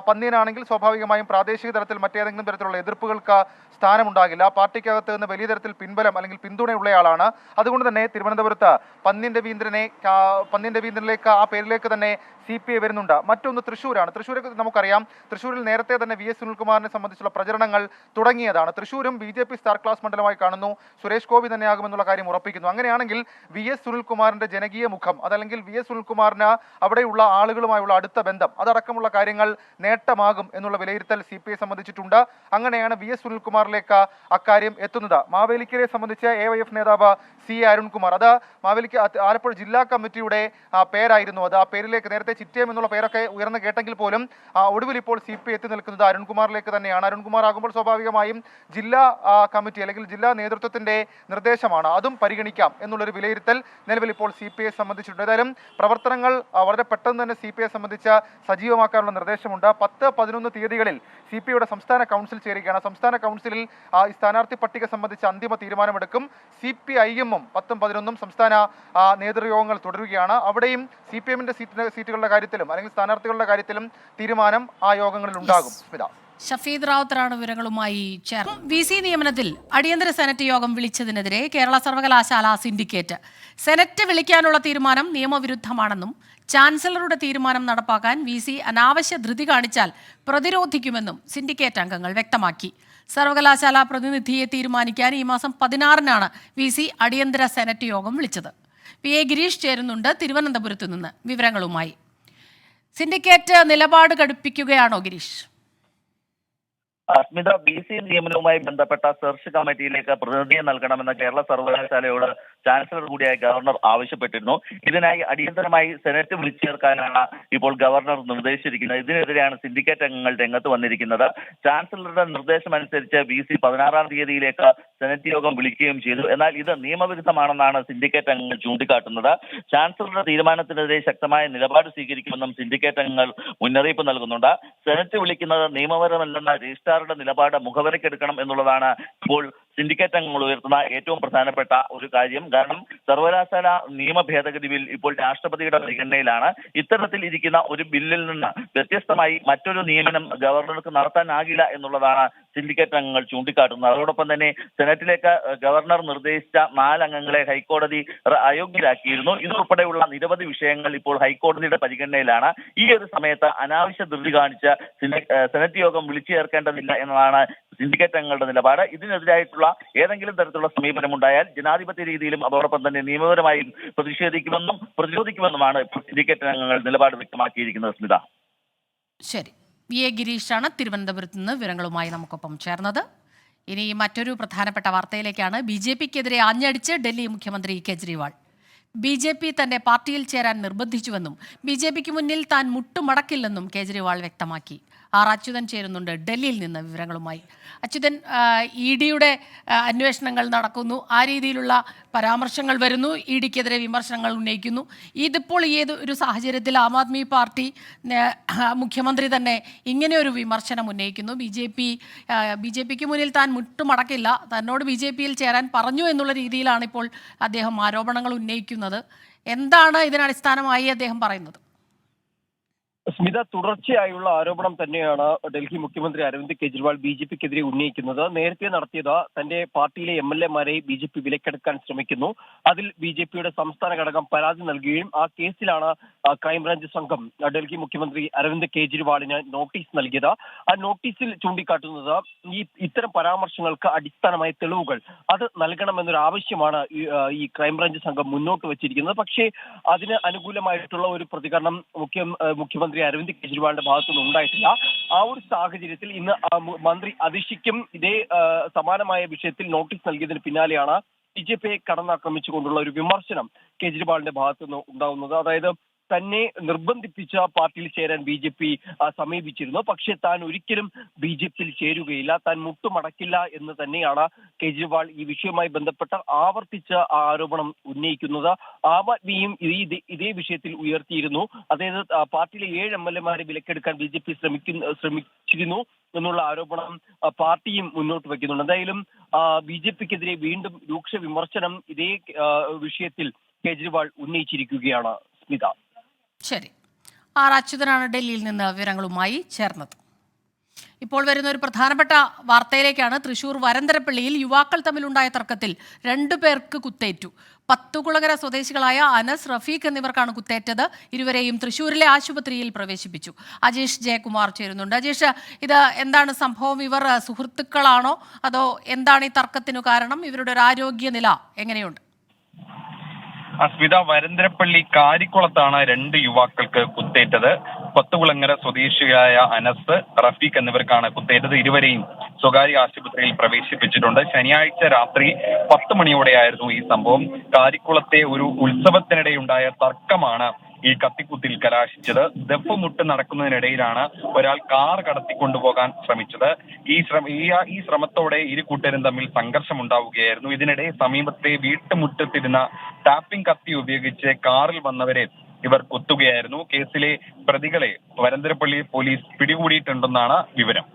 പന്ന്യനാണെങ്കിൽ സ്വാഭാവികമായും പ്രാദേശിക തലത്തിൽ മറ്റേതെങ്കിലും തരത്തിലുള്ള എതിർപ്പുകൾക്ക് സ്ഥാനമുണ്ടാകില്ല. പാർട്ടിക്കകത്ത് നിന്ന് വലിയ തരത്തിൽ പിൻബലം അല്ലെങ്കിൽ പിന്തുണയുള്ളയാളാണ്. അതുകൊണ്ട് തന്നെ തിരുവനന്തപുരത്ത് പന്ന്യൻ രവീന്ദ്രനിലേക്ക് ആ പേരിലേക്ക് തന്നെ CPI വരുന്നുണ്ട്. മറ്റൊന്ന് തൃശ്ശൂരാണ്. തൃശ്ശൂരെ നമുക്കറിയാം, തൃശ്ശൂരിൽ നേരത്തെ തന്നെ VS സുനിൽകുമാറിനെ സംബന്ധിച്ചുള്ള പ്രചരണങ്ങൾ തുടങ്ങിയതാണ്. തൃശ്ശൂരും BJP സ്റ്റാർ ക്ലാസ് മണ്ഡലമായി കാണുന്നു. സുരേഷ് ഗോപി തന്നെയാകുമെന്നുള്ള കാര്യം ഉറപ്പിക്കുന്നു. അങ്ങനെയാണെങ്കിൽ VS സുനിൽകുമാറിന്റെ ജനകീയ മുഖം, അതല്ലെങ്കിൽ VS സുനിൽകുമാറിന് അവിടെയുള്ള ആളുകളുമായുള്ള അടുത്ത ബന്ധം, അതടക്കമുള്ള കാര്യങ്ങൾ നേട്ടമാകും എന്നുള്ള വിലയിരുത്തൽ CPI സംബന്ധിച്ചിട്ടുണ്ട്. അങ്ങനെയാണ് VS സുനിൽകുമാറിലേക്ക് അക്കാര്യം എത്തുന്നത്. മാവേലിക്കരെ സംബന്ധിച്ച് AYF നേതാവ് C അരുൺകുമാർ, അത് മാവേലിക്ക ആലപ്പുഴ ജില്ലാ കമ്മിറ്റിയുടെ പേരായിരുന്നു. അത് ആ പേരിലേക്ക് നേരത്തെ ചിറ്റയം എന്നുള്ള പേരൊക്കെ ഉയർന്നു കേട്ടെങ്കിൽ പോലും ഒടുവിൽ ഇപ്പോൾ CPI എത്തി നിൽക്കുന്നത് അരുൺകുമാറിലേക്ക് തന്നെയാണ്. അരുൺകുമാർ ആകുമ്പോൾ സ്വാഭാവികമായും ജില്ലാ കമ്മിറ്റി അല്ലെങ്കിൽ ജില്ലാ നേതൃത്വത്തിന്റെ നിർദ്ദേശമാണ്, അതും പരിഗണിക്കാം എന്നുള്ളൊരു വിലയിരുത്തൽ നിലവിൽ ഇപ്പോൾ CPI സംബന്ധിച്ചിട്ടുണ്ട്. ഏതായാലും പ്രവർത്തനങ്ങൾ വളരെ പെട്ടെന്ന് തന്നെ CPI സംബന്ധിച്ച് സജീവമാക്കാനുള്ള നിർദ്ദേശമുണ്ട്. 10-11 തീയതികളിൽ CPIയുടെ സംസ്ഥാന കൗൺസിൽ ചേരുകയാണ്. സംസ്ഥാന കൗൺസിലിൽ ഈ സ്ഥാനാർത്ഥി പട്ടിക സംബന്ധിച്ച് അന്തിമ തീരുമാനമെടുക്കും. CPIM 10-11 സംസ്ഥാന നേതൃയോഗങ്ങൾ തുടരുകയാണ്. അവിടെയും CPIഎമ്മിന്റെ സീറ്റുകളുടെ കാര്യത്തിലും അല്ലെങ്കിൽ സ്ഥാനാർത്ഥികളുടെ കാര്യത്തിലും തീരുമാനം ആ യോഗങ്ങളിൽ ഉണ്ടാകും. സ്മിത, ഷഫീദ് റാവുത്തറാണ് വിവരങ്ങളുമായി ചേർന്നു. VC നിയമനത്തിൽ അടിയന്തര സെനറ്റ് യോഗം വിളിച്ചതിനെതിരെ കേരള സർവകലാശാല സിൻഡിക്കേറ്റ് സെനറ്റ് വിളിക്കാനുള്ള തീരുമാനം നിയമവിരുദ്ധമാണെന്നും ചാൻസലറുടെ തീരുമാനം നടപ്പാക്കാൻ VC അനാവശ്യ ധൃതി കാണിച്ചാൽ പ്രതിരോധിക്കുമെന്നും സിൻഡിക്കേറ്റ് അംഗങ്ങൾ വ്യക്തമാക്കി. സർവകലാശാല പ്രതിനിധിയെ തീരുമാനിക്കാൻ ഈ മാസം 16-നാണ് VC അടിയന്തര സെനറ്റ് യോഗം വിളിച്ചത്. PA ഗിരീഷ് ചേരുന്നുണ്ട് തിരുവനന്തപുരത്തു നിന്ന് വിവരങ്ങളുമായി. സിൻഡിക്കേറ്റ് നിലപാട് കടുപ്പിക്കുകയാണോ ഗിരീഷ്? സ്മിത, VC നിയമനവുമായി ബന്ധപ്പെട്ട സെർച്ച് കമ്മിറ്റിയിലേക്ക് പ്രതിനിധിയെ നൽകണമെന്ന് കേരള സർവകലാശാലയോട് ചാൻസലർ കൂടിയായ ഗവർണർ ആവശ്യപ്പെട്ടിരുന്നു. ഇതിനായി അടിയന്തരമായി സെനറ്റ് വിളിച്ചു ചേർക്കാനാണ് ഇപ്പോൾ ഗവർണർ നിർദ്ദേശിച്ചിരിക്കുന്നത്. ഇതിനെതിരെയാണ് സിൻഡിക്കേറ്റ് അംഗങ്ങൾ രംഗത്ത് വന്നിരിക്കുന്നത്. ചാൻസലറുടെ നിർദ്ദേശമനുസരിച്ച് VC 16-ാം തീയതിയിലേക്ക് സെനറ്റ് യോഗം വിളിക്കുകയും ചെയ്തു. എന്നാൽ ഇത് നിയമവിരുദ്ധമാണെന്നാണ് സിൻഡിക്കേറ്റ് അംഗങ്ങൾ ചൂണ്ടിക്കാട്ടുന്നത്. ചാൻസലറുടെ തീരുമാനത്തിനെതിരെ ശക്തമായ നിലപാട് സ്വീകരിക്കുമെന്നും സിൻഡിക്കേറ്റ് അംഗങ്ങൾ മുന്നറിയിപ്പ് നൽകുന്നുണ്ട്. സെനറ്റ് വിളിക്കുന്നത് നിയമപരമല്ലെന്ന രജിസ്ട്രാറുടെ നിലപാട് മുഖവരയ്ക്കെടുക്കണം എന്നുള്ളതാണ് ഇപ്പോൾ സിൻഡിക്കേറ്റ് അംഗങ്ങൾ ഉയർത്തുന്ന ഏറ്റവും പ്രധാനപ്പെട്ട ഒരു കാര്യം. കാരണം സർവകലാശാല നിയമ ഭേദഗതി ബിൽ ഇപ്പോൾ രാഷ്ട്രപതിയുടെ പരിഗണനയിലാണ്. ഇത്തരത്തിൽ ഇരിക്കുന്ന ഒരു ബില്ലിൽ നിന്ന് വ്യത്യസ്തമായി മറ്റൊരു നിയമനം ഗവർണർക്ക് നടത്താനാകില്ല എന്നുള്ളതാണ് സിൻഡിക്കേറ്റ് അംഗങ്ങൾ ചൂണ്ടിക്കാട്ടുന്നത്. അതോടൊപ്പം തന്നെ സെനറ്റിലേക്ക് ഗവർണർ നിർദ്ദേശിച്ച 4 അംഗങ്ങളെ ഹൈക്കോടതി അയോഗ്യരാക്കിയിരുന്നു. ഇതുൾപ്പെടെയുള്ള നിരവധി വിഷയങ്ങൾ ഇപ്പോൾ ഹൈക്കോടതിയുടെ പരിഗണനയിലാണ്. ഈ ഒരു സമയത്ത് അനാവശ്യ ധൃതി കാണിച്ച് സെനറ്റ് യോഗം വിളിച്ചു ചേർക്കേണ്ടതില്ല എന്നതാണ് സിൻഡിക്കേറ്റ് അംഗങ്ങളുടെ നിലപാട്. ഇതിനെതിരായിട്ടുള്ള ഏതെങ്കിലും തരത്തിലുള്ള സമീപനമുണ്ടായാൽ ജനാധിപത്യ രീതിയിലും അതോടൊപ്പം തന്നെ നിയമപരമായും പ്രതിരോധിക്കുമെന്നുമാണ് സിൻഡിക്കേറ്റ് അംഗങ്ങൾ നിലപാട് വ്യക്തമാക്കിയിരിക്കുന്നത്. സ്മിത, ശരി. PA ഗിരീഷാണ് തിരുവനന്തപുരത്ത് നിന്ന് വിവരങ്ങളുമായി നമുക്കൊപ്പം ചേർന്നത്. ഇനി മറ്റൊരു പ്രധാനപ്പെട്ട വാർത്തയിലേക്കാണ്. BJPക്കെതിരെ ആഞ്ഞടിച്ച് ഡൽഹി മുഖ്യമന്ത്രി കേജ്രിവാൾ. BJP തന്നെ പാർട്ടിയിൽ ചേരാൻ നിർബന്ധിച്ചുവെന്നും BJPക്ക് മുന്നിൽ താൻ മുട്ടുമടക്കില്ലെന്നും കേജ്രിവാൾ വ്യക്തമാക്കി. അച്യുതൻ ചേരുന്നുണ്ട് ഡൽഹിയിൽ നിന്ന് വിവരങ്ങളുമായി. അച്യുതൻ, EDയുടെ അന്വേഷണങ്ങൾ നടക്കുന്നു, ആ രീതിയിലുള്ള പരാമർശങ്ങൾ വരുന്നു, EDക്കെതിരെ വിമർശനങ്ങൾ ഉന്നയിക്കുന്നു. ഇതിപ്പോൾ ഒരു സാഹചര്യത്തിൽ ആം ആദ്മി പാർട്ടി മുഖ്യമന്ത്രി തന്നെ ഇങ്ങനെ ഒരു വിമർശനം ഉന്നയിക്കുന്നു. BJPക്ക് മുന്നിൽ താൻ മുട്ടുമടക്കില്ല, തന്നോട് BJPയിൽ ചേരാൻ പറഞ്ഞു എന്നുള്ള രീതിയിലാണ് ഇപ്പോൾ അദ്ദേഹം ആരോപണങ്ങൾ ഉന്നയിക്കുന്നത്. എന്താണ് ഇതിനടിസ്ഥാനമായി അദ്ദേഹം പറയുന്നത്? സ്മിത, തുടർച്ചയായുള്ള ആരോപണം തന്നെയാണ് ഡൽഹി മുഖ്യമന്ത്രി അരവിന്ദ് കെജ്രിവാൾ BJPക്കെതിരെ ഉന്നയിക്കുന്നത്. നേരത്തെ നടത്തിയത് തന്റെ പാർട്ടിയിലെ MLA-മാരെ BJP വിലക്കെടുക്കാൻ ശ്രമിക്കുന്നു. അതിൽ BJPയുടെ സംസ്ഥാന ഘടകം പരാതി നൽകുകയും ആ കേസിലാണ് ക്രൈംബ്രാഞ്ച് സംഘം ഡൽഹി മുഖ്യമന്ത്രി അരവിന്ദ് കെജ്രിവാളിന് നോട്ടീസ് നൽകിയത്. ആ നോട്ടീസിൽ ചൂണ്ടിക്കാട്ടുന്നത് ഇത്തരം പരാമർശങ്ങൾക്ക് അടിസ്ഥാനമായ തെളിവുകൾ അത് നൽകണമെന്നൊരു ആവശ്യമാണ് ഈ ക്രൈംബ്രാഞ്ച് സംഘം മുന്നോട്ട് വച്ചിരിക്കുന്നത്. പക്ഷേ അതിന് അനുകൂലമായിട്ടുള്ള ഒരു പ്രതികരണം മുഖ്യമന്ത്രി മുഖ്യമന്ത്രി അരവിന്ദ് കെജ്രിവാളിന്റെ ഭാഗത്തുനിന്ന് ഉണ്ടായിട്ടില്ല. ആ ഒരു സാഹചര്യത്തിൽ ഇന്ന് മന്ത്രി അതിഷിക്കും ഇതേ സമാനമായ വിഷയത്തിൽ നോട്ടീസ് നൽകിയതിന് പിന്നാലെയാണ് BJPയെ കടന്നാക്രമിച്ചുകൊണ്ടുള്ള ഒരു വിമർശനം കേജ്രിവാളിന്റെ ഭാഗത്തുനിന്ന് ഉണ്ടാകുന്നത്. അതായത് തന്നെ നിർബന്ധിപ്പിച്ച പാർട്ടിയിൽ ചേരാൻ BJP സമീപിച്ചിരുന്നു. പക്ഷേ താൻ ഒരിക്കലും BJPയിൽ ചേരുകയില്ല, താൻ മുട്ടുമടക്കില്ല എന്ന് തന്നെയാണ് കേജ്രിവാൾ ഈ വിഷയവുമായി ബന്ധപ്പെട്ട ആവർത്തിച്ച ആരോപണം ഉന്നയിക്കുന്നത്. ആം ആദ്മിയും ഇതേ വിഷയത്തിൽ ഉയർത്തിയിരുന്നു. അതായത് പാർട്ടിയിലെ 7 MLA-മാരെ വിലക്കെടുക്കാൻ BJP ശ്രമിച്ചിരുന്നു എന്നുള്ള ആരോപണം പാർട്ടിയും മുന്നോട്ട് വയ്ക്കുന്നുണ്ട്. എന്തായാലും BJPക്കെതിരെ വീണ്ടും രൂക്ഷ വിമർശനം ഇതേ വിഷയത്തിൽ കേജ്രിവാൾ ഉന്നയിച്ചിരിക്കുകയാണ്. സ്മിത. ശരി, ആർ അച്യുതനാണ് ഡൽഹിയിൽ നിന്ന് വിവരങ്ങളുമായി ചേർന്നത്. ഇപ്പോൾ വരുന്ന ഒരു പ്രധാനപ്പെട്ട വാർത്തയിലേക്കാണ്. തൃശൂർ വരന്തരപ്പള്ളിയിൽ യുവാക്കൾ തമ്മിലുണ്ടായ തർക്കത്തിൽ 2 പേർക്ക് കുത്തേറ്റു. പത്തുകുളങ്ങര സ്വദേശികളായ അനസ്, റഫീഖ് എന്നിവർക്കാണ് കുത്തേറ്റത്. ഇരുവരെയും തൃശൂരിലെ ആശുപത്രിയിൽ പ്രവേശിപ്പിച്ചു. അജീഷ് ജയകുമാർ ചേരുന്നുണ്ട്. അജീഷ്, ഇത് എന്താണ് സംഭവം? ഇവർ സുഹൃത്തുക്കളാണോ അതോ എന്താണ് ഈ തർക്കത്തിനു കാരണം? ഇവരുടെ ഒരു ആരോഗ്യനില എങ്ങനെയുണ്ട്? സ്മിത, വരന്തരപ്പള്ളി കാരിക്കുളത്താണ് 2 യുവാക്കൾക്ക് കുത്തേറ്റത്. പത്തുകുളങ്ങര സ്വദേശിയായ അനസ്, റഫീഖ് എന്നിവർക്കാണ് കുത്തേറ്റത്. ഇരുവരെയും സ്വകാര്യ ആശുപത്രിയിൽ പ്രവേശിപ്പിച്ചിട്ടുണ്ട്. ശനിയാഴ്ച രാത്രി 10 മണിയോടെയായിരുന്നു ഈ സംഭവം. കാരിക്കുളത്തെ ഒരു ഉത്സവത്തിനിടെയുണ്ടായ തർക്കമാണ് ഈ കത്തിക്കുത്തിൽ കലാശിച്ചത്. ദഫ്മുട്ട് നടക്കുന്നതിനിടയിലാണ് ഒരാൾ കാർ കടത്തിക്കൊണ്ടുപോകാൻ ശ്രമിച്ചത്. ഈ ശ്രമത്തോടെ ഇരു കൂട്ടരും തമ്മിൽ സംഘർഷമുണ്ടാവുകയായിരുന്നു. ഇതിനിടെ സമീപത്തെ വീട്ടുമുറ്റത്തിരുന്ന ടാപ്പിംഗ് കത്തി ഉപയോഗിച്ച് കാറിൽ വന്നവരെ ഇവർ കുത്തുകയായിരുന്നു. കേസിലെ പ്രതികളെ വരന്തരപ്പള്ളി പോലീസ് പിടികൂടിയിട്ടുണ്ടെന്നാണ് വിവരം.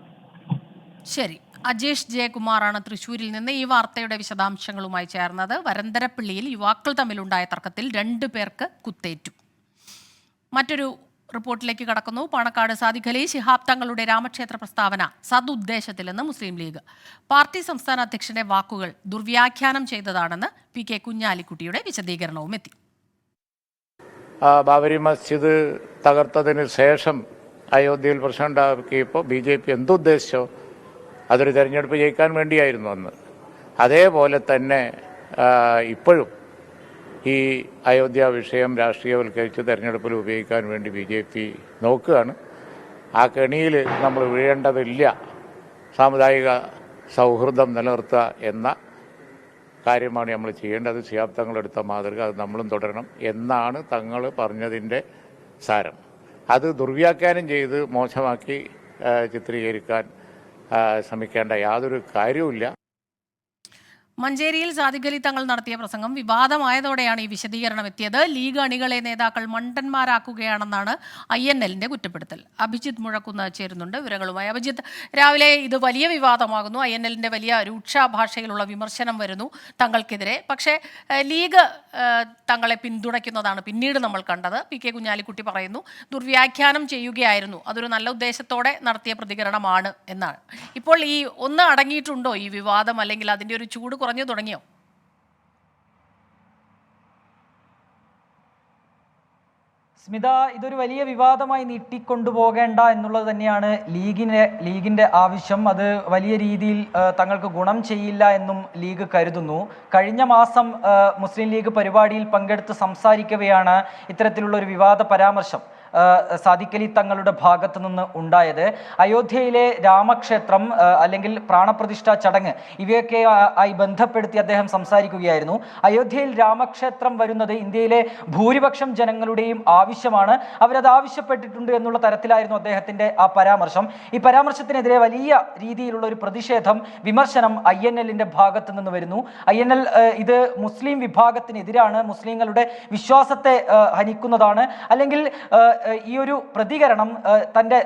ശരി, അജേഷ് ജയകുമാറാണ് തൃശ്ശൂരിൽ നിന്ന് ഈ വാർത്തയുടെ വിശദാംശങ്ങളുമായി ചേർന്നത്. വരന്തരപ്പള്ളിയിൽ യുവാക്കൾ തമ്മിലുണ്ടായ തർക്കത്തിൽ 2 പേർക്ക് കുത്തേറ്റു. മറ്റൊരു റിപ്പോർട്ടിലേക്ക് കടക്കുന്നു. പാണക്കാട് സാദിഖ് അലി ശിഹാബ് തങ്ങളുടെ രാമക്ഷേത്ര പ്രസ്താവന സദുദ്ദേശത്തിലെന്ന് മുസ്ലിം ലീഗ്. പാർട്ടി സംസ്ഥാന അധ്യക്ഷന്റെ വാക്കുകൾ ദുർവ്യാഖ്യാനം ചെയ്തതാണെന്ന് PK കുഞ്ഞാലിക്കുട്ടിയുടെ വിശദീകരണവും എത്തി. ബാബരി മസ്ജിദ് തകർത്തതിന് ശേഷം അയോധ്യയിൽ പ്രശ്നം ഉണ്ടാക്കിയപ്പോൾ BJP എന്തുദ്ദേശിച്ചോ അതൊരു തെരഞ്ഞെടുപ്പ് ജയിക്കാൻ വേണ്ടിയായിരുന്നു അന്ന്. അതേപോലെ തന്നെ ഇപ്പോഴും ഈ അയോധ്യ വിഷയം രാഷ്ട്രീയവൽക്കരിച്ച് തെരഞ്ഞെടുപ്പിൽ ഉപയോഗിക്കാൻ വേണ്ടി BJP നോക്കുകയാണ്. ആ കെണിയിൽ നമ്മൾ വീഴേണ്ടതില്ല. സാമുദായിക സൗഹൃദം നിലനിർത്തുക എന്ന കാര്യമാണ് നമ്മൾ ചെയ്യേണ്ടത്. ശിഹാബ് തങ്ങളെടുത്ത മാതൃക അത് നമ്മളും തുടരണം എന്നാണ് തങ്ങൾ പറഞ്ഞതിൻ്റെ സാരം. അത് ദുർവ്യാഖ്യാനം ചെയ്ത് മോശമാക്കി ചിത്രീകരിക്കാൻ ശ്രമിക്കേണ്ട യാതൊരു കാര്യവുമില്ല. മഞ്ചേരിയിൽ സാദിഖ് അലി തങ്ങൾ നടത്തിയ പ്രസംഗം വിവാദമായതോടെയാണ് ഈ വിശദീകരണം എത്തിയത്. ലീഗ് അണികളെ നേതാക്കൾ മണ്ടന്മാരാക്കുകയാണെന്നാണ് INLന്റെ കുറ്റപ്പെടുത്തൽ. അഭിജിത്ത് മുഴക്കുന്ന് ചേരുന്നുണ്ട് വിവരങ്ങളുമായി. അഭിജിത്ത്, രാവിലെ ഇത് വലിയ വിവാദമാകുന്നു. INLന്റെ വലിയ രൂക്ഷ ഭാഷയിലുള്ള വിമർശനം വരുന്നു തങ്ങൾക്കെതിരെ. പക്ഷേ ലീഗ് തങ്ങളെ പിന്തുണയ്ക്കുന്നതാണ് പിന്നീട് നമ്മൾ കണ്ടത്. PK കുഞ്ഞാലിക്കുട്ടി പറയുന്നു ദുർവ്യാഖ്യാനം ചെയ്യുകയായിരുന്നു, അതൊരു നല്ല ഉദ്ദേശത്തോടെ നടത്തിയ പ്രതികരണമാണ് എന്നാണ്. ഇപ്പോൾ ഈ ഒന്ന് അടങ്ങിയിട്ടുണ്ടോ ഈ വിവാദം, അല്ലെങ്കിൽ അതിൻ്റെ ഒരു ചൂട് കുറഞ്ഞു തുടങ്ങിയോ? സ്മിത, ഇതൊരു വലിയ വിവാദമായി നീട്ടിക്കൊണ്ടുപോകേണ്ട എന്നുള്ളത് തന്നെയാണ് ലീഗിന്റെ ആവശ്യം. അത് വലിയ രീതിയിൽ തങ്ങൾക്ക് ഗുണം ചെയ്യില്ല എന്നും ലീഗ് കരുതുന്നു. കഴിഞ്ഞ മാസം മുസ്ലിം ലീഗ് പരിപാടിയിൽ പങ്കെടുത്ത് സംസാരിക്കവെയാണ് ഇത്തരത്തിലുള്ള ഒരു വിവാദ പരാമർശം സാദിഖ് അലി തങ്ങളുടെ ഭാഗത്തു നിന്ന് ഉണ്ടായത്. അയോധ്യയിലെ രാമക്ഷേത്രം അല്ലെങ്കിൽ പ്രാണപ്രതിഷ്ഠാ ചടങ്ങ് ഇവയൊക്കെ ആയി ബന്ധപ്പെടുത്തി അദ്ദേഹം സംസാരിക്കുകയായിരുന്നു. അയോധ്യയിൽ രാമക്ഷേത്രം വരുന്നത് ഇന്ത്യയിലെ ഭൂരിപക്ഷം ജനങ്ങളുടെയും ആവശ്യമാണ്, അവരത് ആവശ്യപ്പെട്ടിട്ടുണ്ട് എന്നുള്ള തരത്തിലായിരുന്നു അദ്ദേഹത്തിന്റെ ആ പരാമർശം. ഈ പരാമർശത്തിനെതിരെ വലിയ രീതിയിലുള്ള ഒരു പ്രതിഷേധം, വിമർശനം INLന്റെ ഭാഗത്തു നിന്ന് വരുന്നു. INL ഇത് മുസ്ലിം വിഭാഗത്തിനെതിരാണ്, മുസ്ലിങ്ങളുടെ വിശ്വാസത്തെ ഹനിക്കുന്നതാണ്, അല്ലെങ്കിൽ ഈ ഒരു പ്രതികരണം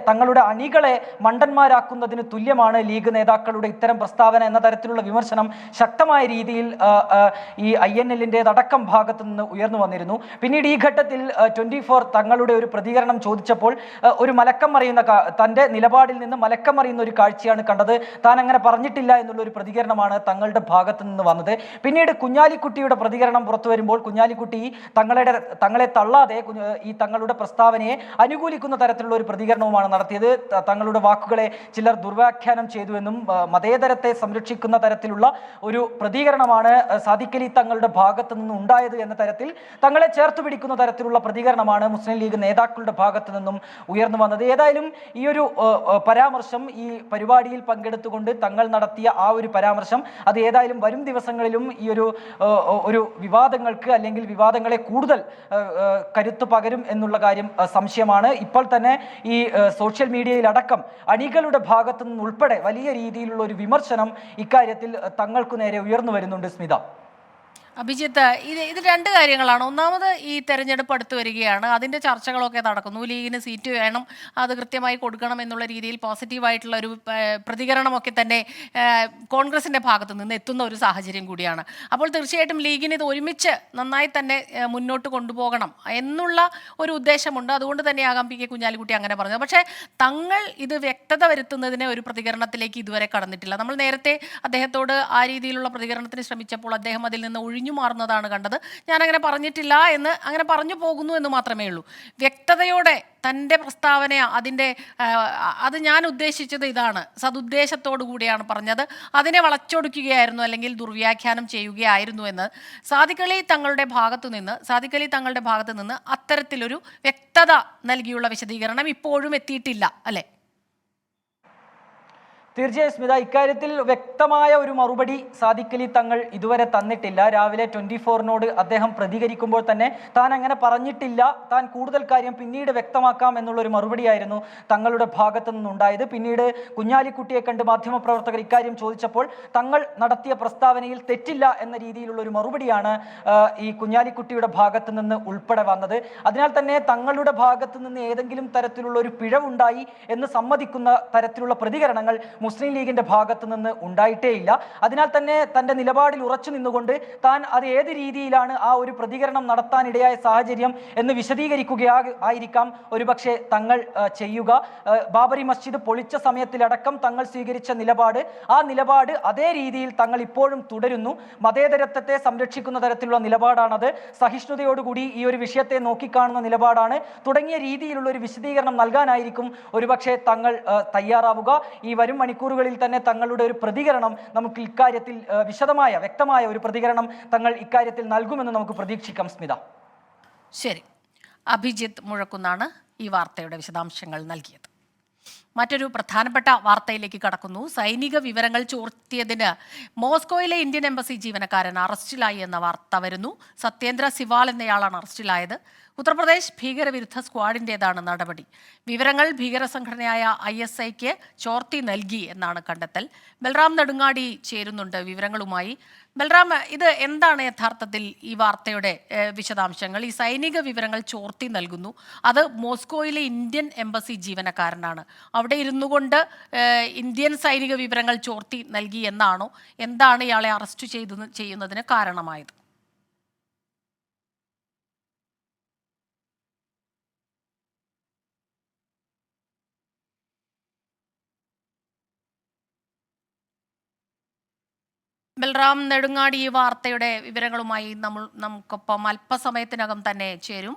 തങ്ങളുടെ അണികളെ മണ്ടന്മാരാക്കുന്നതിന് തുല്യമാണ് ലീഗ് നേതാക്കളുടെ ഇത്തരം പ്രസ്താവന എന്ന തരത്തിലുള്ള വിമർശനം ശക്തമായ രീതിയിൽ ഈ INLന്റേതടക്കം ഭാഗത്തു നിന്ന് ഉയർന്നു വന്നിരുന്നു. പിന്നീട് ഈ ഘട്ടത്തിൽ 24 തങ്ങളുടെ ഒരു പ്രതികരണം ചോദിച്ചപ്പോൾ ഒരു മലക്കം മറിയുന്ന, തൻ്റെ നിലപാടിൽ നിന്ന് മലക്കം മറിയുന്ന ഒരു കാഴ്ചയാണ് കണ്ടത്. താൻ അങ്ങനെ പറഞ്ഞിട്ടില്ല എന്നുള്ള ഒരു പ്രതികരണമാണ് തങ്ങളുടെ ഭാഗത്തു നിന്ന് വന്നത്. പിന്നീട് കുഞ്ഞാലിക്കുട്ടിയുടെ പ്രതികരണം പുറത്തു വരുമ്പോൾ കുഞ്ഞാലിക്കുട്ടി തങ്ങളെ തള്ളാതെ ഈ തങ്ങളുടെ പ്രസ്താവന പ്രസ്താവനയെ അനുകൂലിക്കുന്ന തരത്തിലുള്ള ഒരു പ്രതികരണവുമാണ് നടത്തിയത്. തങ്ങളുടെ വാക്കുകളെ ചിലർ ദുർവ്യാഖ്യാനം ചെയ്തുവെന്നും മതേതരത്തെ സംരക്ഷിക്കുന്ന തരത്തിലുള്ള ഒരു പ്രതികരണമാണ് സാദിഖ് അലി തങ്ങളുടെ ഭാഗത്തു നിന്ന് ഉണ്ടായത് എന്ന തരത്തിൽ തങ്ങളെ ചേർത്ത് പിടിക്കുന്ന തരത്തിലുള്ള പ്രതികരണമാണ് മുസ്ലിം ലീഗ് നേതാക്കളുടെ ഭാഗത്തു നിന്നും ഉയർന്നു വന്നത്. ഏതായാലും ഈ ഒരു പരാമർശം, ഈ പരിപാടിയിൽ പങ്കെടുത്തുകൊണ്ട് തങ്ങൾ നടത്തിയ ആ ഒരു പരാമർശം, അത് ഏതായാലും വരും ദിവസങ്ങളിലും ഈ ഒരു വിവാദങ്ങൾക്ക് അല്ലെങ്കിൽ വിവാദങ്ങളെ കൂടുതൽ കരുത്തു പകരും എന്നുള്ള കാര്യം സംശയമാണ്. ഇപ്പോൾ തന്നെ ഈ സോഷ്യൽ മീഡിയയിലടക്കം അണികളുടെ ഭാഗത്തു നിന്നുൾപ്പെടെ വലിയ രീതിയിലുള്ള ഒരു വിമർശനം ഇക്കാര്യത്തിൽ തങ്ങൾക്കു നേരെ ഉയർന്നു വരുന്നുണ്ട്. സ്മിത, അഭിജിത്ത്, ഇത് രണ്ട് കാര്യങ്ങളാണ്. ഒന്നാമത്, ഈ തെരഞ്ഞെടുപ്പ് അടുത്ത് വരികയാണ്, അതിൻ്റെ ചർച്ചകളൊക്കെ നടക്കുന്നു. ലീഗിന് സീറ്റ് വേണം, അത് കൃത്യമായി കൊടുക്കണം എന്നുള്ള രീതിയിൽ പോസിറ്റീവായിട്ടുള്ള ഒരു പ്രതികരണമൊക്കെ തന്നെ കോൺഗ്രസിൻ്റെ ഭാഗത്തു നിന്ന് എത്തുന്ന ഒരു സാഹചര്യം കൂടിയാണ്. അപ്പോൾ തീർച്ചയായിട്ടും ലീഗിന് ഇത് ഒരുമിച്ച് നന്നായി തന്നെ മുന്നോട്ട് കൊണ്ടുപോകണം എന്നുള്ള ഒരു ഉദ്ദേശമുണ്ട്. അതുകൊണ്ട് തന്നെയാകാം പി കെ കുഞ്ഞാലിക്കുട്ടി അങ്ങനെ പറഞ്ഞത്. പക്ഷേ തങ്ങൾ ഇത് വ്യക്തത വരുത്തുന്നതിന് ഒരു പ്രതികരണത്തിലേക്ക് ഇതുവരെ കടന്നിട്ടില്ല. നമ്മൾ നേരത്തെ അദ്ദേഹത്തോട് ആ രീതിയിലുള്ള പ്രതികരണത്തിന് ശ്രമിച്ചപ്പോൾ അദ്ദേഹം അതിൽ നിന്ന് ഒഴിഞ്ഞു മാറുന്നതാണ് കണ്ടത്. ഞാൻ അങ്ങനെ പറഞ്ഞിട്ടില്ല എന്ന്, അങ്ങനെ പറഞ്ഞു പോകുന്നു എന്ന് മാത്രമേ ഉള്ളൂ. വ്യക്തതയോടെ തൻ്റെ പ്രസ്താവന, അത് ഞാൻ ഉദ്ദേശിച്ചത് ഇതാണ്, സതുദ്ദേശത്തോടു കൂടിയാണ് പറഞ്ഞത്, അതിനെ വളച്ചൊടുക്കുകയായിരുന്നു അല്ലെങ്കിൽ ദുർവ്യാഖ്യാനം ചെയ്യുകയായിരുന്നു എന്ന് സാദിഖ് അലി തങ്ങളുടെ ഭാഗത്തു നിന്ന് അത്തരത്തിലൊരു വ്യക്തത നൽകിയുള്ള വിശദീകരണം ഇപ്പോഴും എത്തിയിട്ടില്ല, അല്ലേ? തീർച്ചയായും സ്മിത, ഇക്കാര്യത്തിൽ വ്യക്തമായ ഒരു മറുപടി സാദിഖ് അലി തങ്ങൾ ഇതുവരെ തന്നിട്ടില്ല. രാവിലെ 24-നോട് അദ്ദേഹം പ്രതികരിക്കുമ്പോൾ തന്നെ താൻ അങ്ങനെ പറഞ്ഞിട്ടില്ല, താൻ കൂടുതൽ കാര്യം പിന്നീട് വ്യക്തമാക്കാം എന്നുള്ളൊരു മറുപടിയായിരുന്നു തങ്ങളുടെ ഭാഗത്തു നിന്നുണ്ടായത്. പിന്നീട് കുഞ്ഞാലിക്കുട്ടിയെ കണ്ട് മാധ്യമപ്രവർത്തകർ ഇക്കാര്യം ചോദിച്ചപ്പോൾ തങ്ങൾ നടത്തിയ പ്രസ്താവനയിൽ തെറ്റില്ല എന്ന രീതിയിലുള്ള ഒരു മറുപടിയാണ് ഈ കുഞ്ഞാലിക്കുട്ടിയുടെ ഭാഗത്തു നിന്ന് ഉൾപ്പെടെ വന്നത്. അതിനാൽ തന്നെ തങ്ങളുടെ ഭാഗത്തു നിന്ന് ഏതെങ്കിലും തരത്തിലുള്ള ഒരു പിഴവുണ്ടായി എന്ന് സമ്മതിക്കുന്ന തരത്തിലുള്ള പ്രതികരണങ്ങൾ മുസ്ലിം ലീഗിന്റെ ഭാഗത്തു നിന്ന് ഉണ്ടായിട്ടേയില്ല. അതിനാൽ തന്നെ തന്റെ നിലപാടിൽ ഉറച്ചു നിന്നുകൊണ്ട് താൻ അത് ഏത് രീതിയിലാണ് ആ ഒരു പ്രതികരണം നടത്താനിടയായ സാഹചര്യം എന്ന് വിശദീകരിക്കുകയായിരിക്കാം ഒരുപക്ഷെ തങ്ങൾ ചെയ്യുക. ബാബറി മസ്ജിദ് പൊളിച്ച സമയത്തിലടക്കം തങ്ങൾ സ്വീകരിച്ച ആ നിലപാട് അതേ രീതിയിൽ തങ്ങൾ ഇപ്പോഴും തുടരുന്നു. മതേതരത്വത്തെ സംരക്ഷിക്കുന്ന തരത്തിലുള്ള നിലപാടാണത്, സഹിഷ്ണുതയോടുകൂടി ഈ ഒരു വിഷയത്തെ നോക്കിക്കാണുന്ന നിലപാടാണ് തുടങ്ങിയ രീതിയിലുള്ള ഒരു വിശദീകരണം നൽകാനായിരിക്കും ഒരുപക്ഷെ തങ്ങൾ തയ്യാറാവുക. ഈ വരും മണിക്കൂറുകളിൽ തന്നെ തങ്ങളുടെ ഒരു പ്രതികരണം നമുക്ക് ഇക്കാര്യത്തിൽ വ്യക്തമായ ഒരു പ്രതികരണം തങ്ങൾ ഇക്കാര്യത്തിൽ നൽകുമെന്ന് നമുക്ക് പ്രതീക്ഷിക്കാം. സ്മിത, ശരി. അഭിജിത്ത് മുഴക്കുന്നാണ് ഈ വാർത്തയുടെ വിശദാംശങ്ങൾ നൽകിയത്. മറ്റൊരു പ്രധാനപ്പെട്ട വാർത്തയിലേക്ക് കടക്കുന്നു. സൈനിക വിവരങ്ങൾ ചോർത്തിയതിന് മോസ്കോയിലെ ഇന്ത്യൻ എംബസി ജീവനക്കാരൻ അറസ്റ്റിലായി എന്ന വാർത്ത വരുന്നു. സത്യേന്ദ്ര സിവാൽ എന്നയാളാണ് അറസ്റ്റിലായത്. ഉത്തർപ്രദേശ് ഭീകരവിരുദ്ധ സ്ക്വാഡിൻ്റേതാണ് നടപടി. വിവരങ്ങൾ ഭീകര സംഘടനയായ ISIക്ക് ചോർത്തി നൽകി എന്നാണ് കണ്ടെത്തൽ. ബൽറാം നെടുങ്ങാടി ചേരുന്നുണ്ട് വിവരങ്ങളുമായി. ബൽറാം, ഇത് എന്താണ് യഥാർത്ഥത്തിൽ ഈ വാർത്തയുടെ വിശദാംശങ്ങൾ? ഈ സൈനിക വിവരങ്ങൾ ചോർത്തി നൽകുന്നു, അത് മോസ്കോയിലെ ഇന്ത്യൻ എംബസി ജീവനക്കാരനാണ്. അവിടെ ഇരുന്നു കൊണ്ട് ഇന്ത്യൻ സൈനിക വിവരങ്ങൾ ചോർത്തി നൽകി എന്നാണോ? എന്താണ് ഇയാളെ അറസ്റ്റ് ചെയ്യുന്നതിന് കാരണമായത്? ബൽറാം നെടുങ്ങാടി ഈ വാർത്തയുടെ വിവരങ്ങളുമായി നമുക്കൊപ്പം അല്പസമയത്തിനകം തന്നെ ചേരും.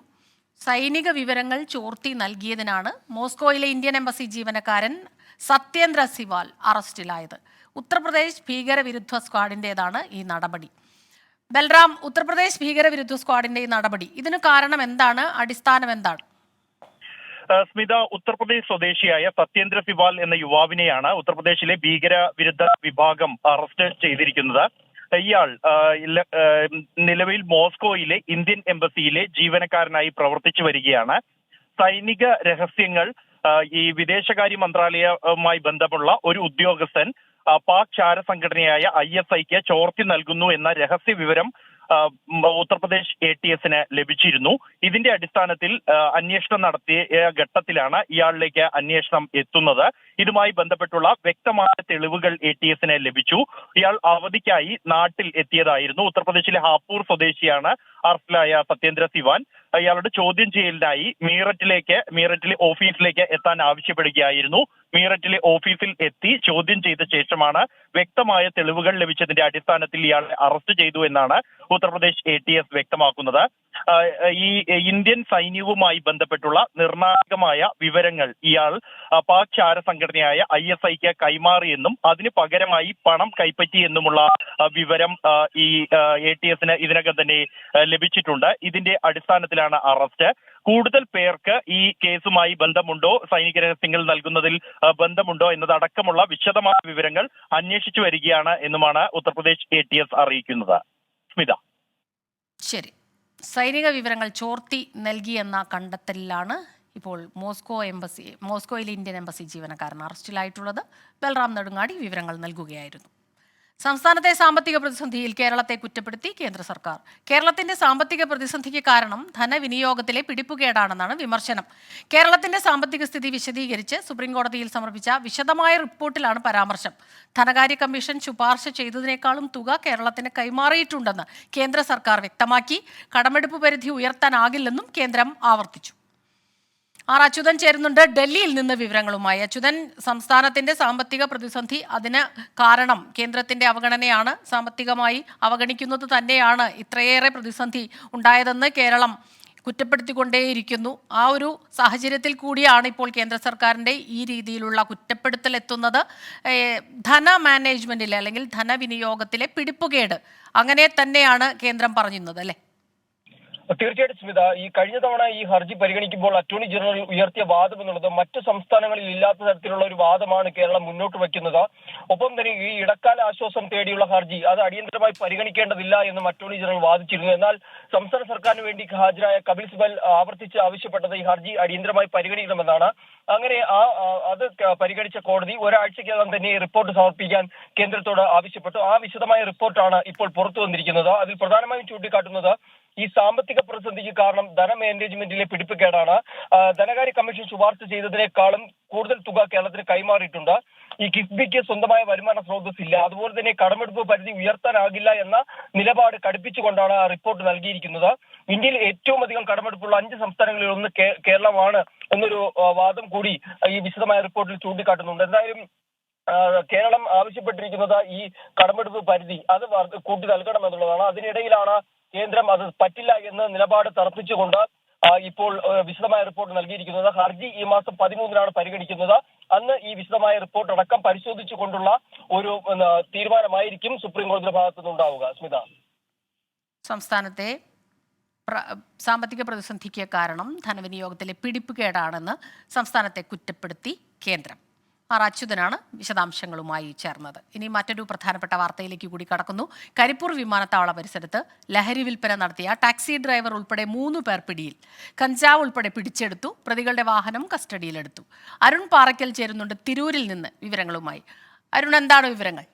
സൈനിക വിവരങ്ങൾ ചോർത്തി നൽകിയതിനാണ് മോസ്കോയിലെ ഇന്ത്യൻ എംബസി ജീവനക്കാരൻ സത്യേന്ദ്ര സിവാൽ അറസ്റ്റിലായത്. ഉത്തർപ്രദേശ് ഭീകരവിരുദ്ധ സ്ക്വാഡിൻ്റേതാണ് ഈ നടപടി. ബൽറാം, ഉത്തർപ്രദേശ് ഭീകരവിരുദ്ധ സ്ക്വാഡിൻ്റെ ഈ നടപടി, ഇതിന് കാരണം എന്താണ്? അടിസ്ഥാനം എന്താണ്? സ്മിത, ഉത്തർപ്രദേശ് സ്വദേശിയായ സത്യേന്ദ്ര സിവാൽ എന്ന യുവാവിനെയാണ് ഉത്തർപ്രദേശിലെ ഭീകരവിരുദ്ധ വിഭാഗം അറസ്റ്റ് ചെയ്തിരിക്കുന്നത്. ഇയാൾ നിലവിൽ മോസ്കോയിലെ ഇന്ത്യൻ എംബസിയിലെ ജീവനക്കാരനായി പ്രവർത്തിച്ചു വരികയാണ്. സൈനിക രഹസ്യങ്ങൾ ഈ വിദേശകാര്യ മന്ത്രാലയവുമായി ബന്ധമുള്ള ഒരു ഉദ്യോഗസ്ഥൻ പാക് ചാര സംഘടനയായ ISIക്ക് ചോർത്തി നൽകുന്നു എന്ന രഹസ്യ വിവരം ഉത്തർപ്രദേശ് ATSന് ലഭിച്ചിരുന്നു. ഇതിന്റെ അടിസ്ഥാനത്തിൽ അന്വേഷണം നടത്തിയ ഘട്ടത്തിലാണ് ഇയാളിലേക്ക് അന്വേഷണം എത്തുന്നത്. ഇതുമായി ബന്ധപ്പെട്ടുള്ള വ്യക്തമായ തെളിവുകൾ ATSന് ലഭിച്ചു. ഇയാൾ അവധിക്കായി നാട്ടിൽ എത്തിയതായിരുന്നു. ഉത്തർപ്രദേശിലെ ഹാപ്പൂർ സ്വദേശിയാണ് അറസ്റ്റിലായ സത്യേന്ദ്ര സിവാൻ. ഇയാളുടെ ചോദ്യം ചെയ്യലിനായി മീററ്റിലെ ഓഫീസിലേക്ക് എത്താൻ ആവശ്യപ്പെടുകയായിരുന്നു. മീററ്റിലെ ഓഫീസിൽ എത്തി ചോദ്യം ചെയ്ത ശേഷമാണ് വ്യക്തമായ തെളിവുകൾ ലഭിച്ചതിന്റെ അടിസ്ഥാനത്തിൽ ഇയാളെ അറസ്റ്റ് ചെയ്തു എന്നാണ് ഉത്തർപ്രദേശ് ATS വ്യക്തമാക്കുന്നത്. ഈ ഇന്ത്യൻ സൈന്യവുമായി ബന്ധപ്പെട്ടുള്ള നിർണായകമായ വിവരങ്ങൾ ഇയാൾ പാക് ചാര സംഘടനയായ ISIക്ക് കൈമാറിയെന്നും അതിന് പകരമായി പണം കൈപ്പറ്റിയെന്നുമുള്ള വിവരം ഈ ATSന് ഇതിനകം തന്നെ ലഭിച്ചിട്ടുണ്ട്. ഇതിന്റെ അടിസ്ഥാനത്തിലാണ് അറസ്റ്റ്. കൂടുതൽ പേർക്ക് ഈ കേസുമായി ബന്ധമുണ്ടോ, സൈനിക രഹസ്യങ്ങൾ നൽകുന്നതിൽ ബന്ധമുണ്ടോ എന്നതടക്കമുള്ള വിശദമായ വിവരങ്ങൾ അന്വേഷിച്ചു വരികയാണ് എന്നുമാണ് ഉത്തർപ്രദേശ് ATS അറിയിക്കുന്നത്. സ്മിത. ശരി, സൈനിക വിവരങ്ങൾ ചോർത്തി നൽകിയെന്ന കണ്ടെത്തലിലാണ് ഇപ്പോൾ മോസ്കോയിലെ ഇന്ത്യൻ എംബസി ജീവനക്കാരൻ അറസ്റ്റിലായിട്ടുള്ളത്. ബൽറാം നെടുങ്ങാടി വിവരങ്ങൾ നൽകുകയായിരുന്നു. സംസ്ഥാനത്തെ സാമ്പത്തിക പ്രതിസന്ധിയിൽ കേരളത്തെ കുറ്റപ്പെടുത്തി കേന്ദ്ര സർക്കാർ. കേരളത്തിന്റെ സാമ്പത്തിക പ്രതിസന്ധിക്ക് കാരണം ധനവിനിയോഗത്തിലെ പിടിപ്പുകേടാണെന്നാണ് വിമർശനം. കേരളത്തിന്റെ സാമ്പത്തിക സ്ഥിതി വിശദീകരിച്ച് സുപ്രീംകോടതിയിൽ സമർപ്പിച്ച വിശദമായ റിപ്പോർട്ടിലാണ് പരാമർശം. ധനകാര്യ കമ്മീഷൻ ശുപാർശ ചെയ്തതിനേക്കാളും തുക കേരളത്തിന് കൈമാറിയിട്ടുണ്ടെന്ന് കേന്ദ്ര സർക്കാർ വ്യക്തമാക്കി. കടമെടുപ്പ് പരിധി ഉയർത്താനാകില്ലെന്നും കേന്ദ്രം ആവർത്തിച്ചു. അച്യുതൻ ചേരുന്നുണ്ട് ഡൽഹിയിൽ നിന്ന് വിവരങ്ങളുമായി. അച്യുതൻ, സംസ്ഥാനത്തിന്റെ സാമ്പത്തിക പ്രതിസന്ധി, അതിന് കാരണം കേന്ദ്രത്തിന്റെ അവഗണനയാണ്, സാമ്പത്തികമായി അവഗണിക്കുന്നത് തന്നെയാണ് ഇത്രയേറെ പ്രതിസന്ധി ഉണ്ടായതെന്ന് കേരളം കുറ്റപ്പെടുത്തിക്കൊണ്ടേയിരിക്കുന്നു. ആ ഒരു സാഹചര്യത്തിൽ കൂടിയാണ് ഇപ്പോൾ കേന്ദ്ര സർക്കാരിൻ്റെ ഈ രീതിയിലുള്ള കുറ്റപ്പെടുത്തൽ എത്തുന്നത്. ധന മാനേജ്മെന്റിലെ അല്ലെങ്കിൽ ധനവിനിയോഗത്തിലെ പിടിപ്പുകേട്, അങ്ങനെ തന്നെയാണ് കേന്ദ്രം പറഞ്ഞിരുന്നത് അല്ലേ? തീർച്ചയായിട്ടും സ്മിത, ഈ കഴിഞ്ഞ തവണ ഈ ഹർജി പരിഗണിക്കുമ്പോൾ അറ്റോർണി ജനറൽ ഉയർത്തിയ വാദം എന്നുള്ളത് മറ്റു സംസ്ഥാനങ്ങളിൽ ഇല്ലാത്ത തരത്തിലുള്ള ഒരു വാദമാണ് കേരളം മുന്നോട്ട് വയ്ക്കുന്നത്. ഒപ്പം തന്നെ ഈ ഇടക്കാല ആശ്വാസം തേടിയുള്ള ഹർജി അത് അടിയന്തരമായി പരിഗണിക്കേണ്ടതില്ല എന്നും അറ്റോർണി ജനറൽ വാദിച്ചിരുന്നു. എന്നാൽ സംസ്ഥാന സർക്കാരിന് വേണ്ടി ഹാജരായ കപിൽ സിബൽ ആവർത്തിച്ച് ആവശ്യപ്പെട്ടത് ഈ ഹർജി അടിയന്തരമായി പരിഗണിക്കണമെന്നാണ്. അങ്ങനെ അത് പരിഗണിച്ച കോടതി ഒരാഴ്ചക്കകം തന്നെ റിപ്പോർട്ട് സമർപ്പിക്കാൻ കേന്ദ്രത്തോട് ആവശ്യപ്പെട്ടു. ആ വിശദമായ റിപ്പോർട്ടാണ് ഇപ്പോൾ പുറത്തു വന്നിരിക്കുന്നത്. അതിൽ പ്രധാനമായും ചൂണ്ടിക്കാട്ടുന്നത് ഈ സാമ്പത്തിക പ്രതിസന്ധിക്ക് കാരണം ധന മാനേജ്മെന്റിലെ പിടിപ്പുകേടാണ്. ധനകാര്യ കമ്മീഷൻ ശുപാർശ ചെയ്തതിനേക്കാളും കൂടുതൽ തുക കേരളത്തിന് കൈമാറിയിട്ടുണ്ട്. ഈ കിഫ്ബിക്ക് സ്വന്തമായ വരുമാന സ്രോതസ് ഇല്ല. അതുപോലെ തന്നെ കടമെടുപ്പ് പരിധി ഉയർത്താനാകില്ല എന്ന നിലപാട് കടുപ്പിച്ചുകൊണ്ടാണ് ആ റിപ്പോർട്ട് നൽകിയിരിക്കുന്നത്. ഇന്ത്യയിൽ ഏറ്റവും അധികം കടമെടുപ്പുള്ള 5 സംസ്ഥാനങ്ങളിൽ ഒന്ന് കേരളമാണ് എന്നൊരു വാദം കൂടി ഈ വിശദമായ റിപ്പോർട്ടിൽ ചൂണ്ടിക്കാട്ടുന്നുണ്ട്. എന്തായാലും കേരളം ആവശ്യപ്പെട്ടിരിക്കുന്നത് ഈ കടമെടുപ്പ് പരിധി അത് കൂട്ടി നൽകണമെന്നുള്ളതാണ്. അതിനിടയിലാണ് കേന്ദ്രം അത് പറ്റില്ല എന്ന നിലപാട് തറപ്പിച്ചുകൊണ്ട് ഇപ്പോൾ വിശദമായ റിപ്പോർട്ട് നൽകിയിരിക്കുന്നത്. ഹർജി ഈ മാസം 13-നാണ് പരിഗണിക്കുന്നത്. അന്ന് ഈ വിശദമായ റിപ്പോർട്ട് അടക്കം പരിശോധിച്ചുകൊണ്ടുള്ള ഒരു തീരുമാനമായിരിക്കും സുപ്രീം കോടതിയുടെ ഭാഗത്തു നിന്നുണ്ടാവുക. സ്മിത, സംസ്ഥാനത്തെ സാമ്പത്തിക പ്രതിസന്ധിക്ക് കാരണം ധനവിനിയോഗത്തിലെ പിടിപ്പുകേടാണെന്ന് സംസ്ഥാനത്തെ കുറ്റപ്പെടുത്തി കേന്ദ്രം. അച്യുതനാണ് വിശദാംശങ്ങളുമായി ചേർന്നത്. ഇനി മറ്റൊരു പ്രധാനപ്പെട്ട വാർത്തയിലേക്ക് കൂടി കടക്കുന്നു. കരിപ്പൂർ വിമാനത്താവള പരിസരത്ത് ലഹരി വിൽപ്പന നടത്തിയ ടാക്സി ഡ്രൈവർ ഉൾപ്പെടെ 3 പേർ പിടിയിൽ. കഞ്ചാവ് ഉൾപ്പെടെ പിടിച്ചെടുത്തു. പ്രതികളുടെ വാഹനം കസ്റ്റഡിയിലെടുത്തു. അരുൺ പാറയ്ക്കൽ ചേരുന്നുണ്ട് തിരൂരിൽ നിന്ന് വിവരങ്ങളുമായി. അരുൺ, എന്താണ് വിവരങ്ങൾ?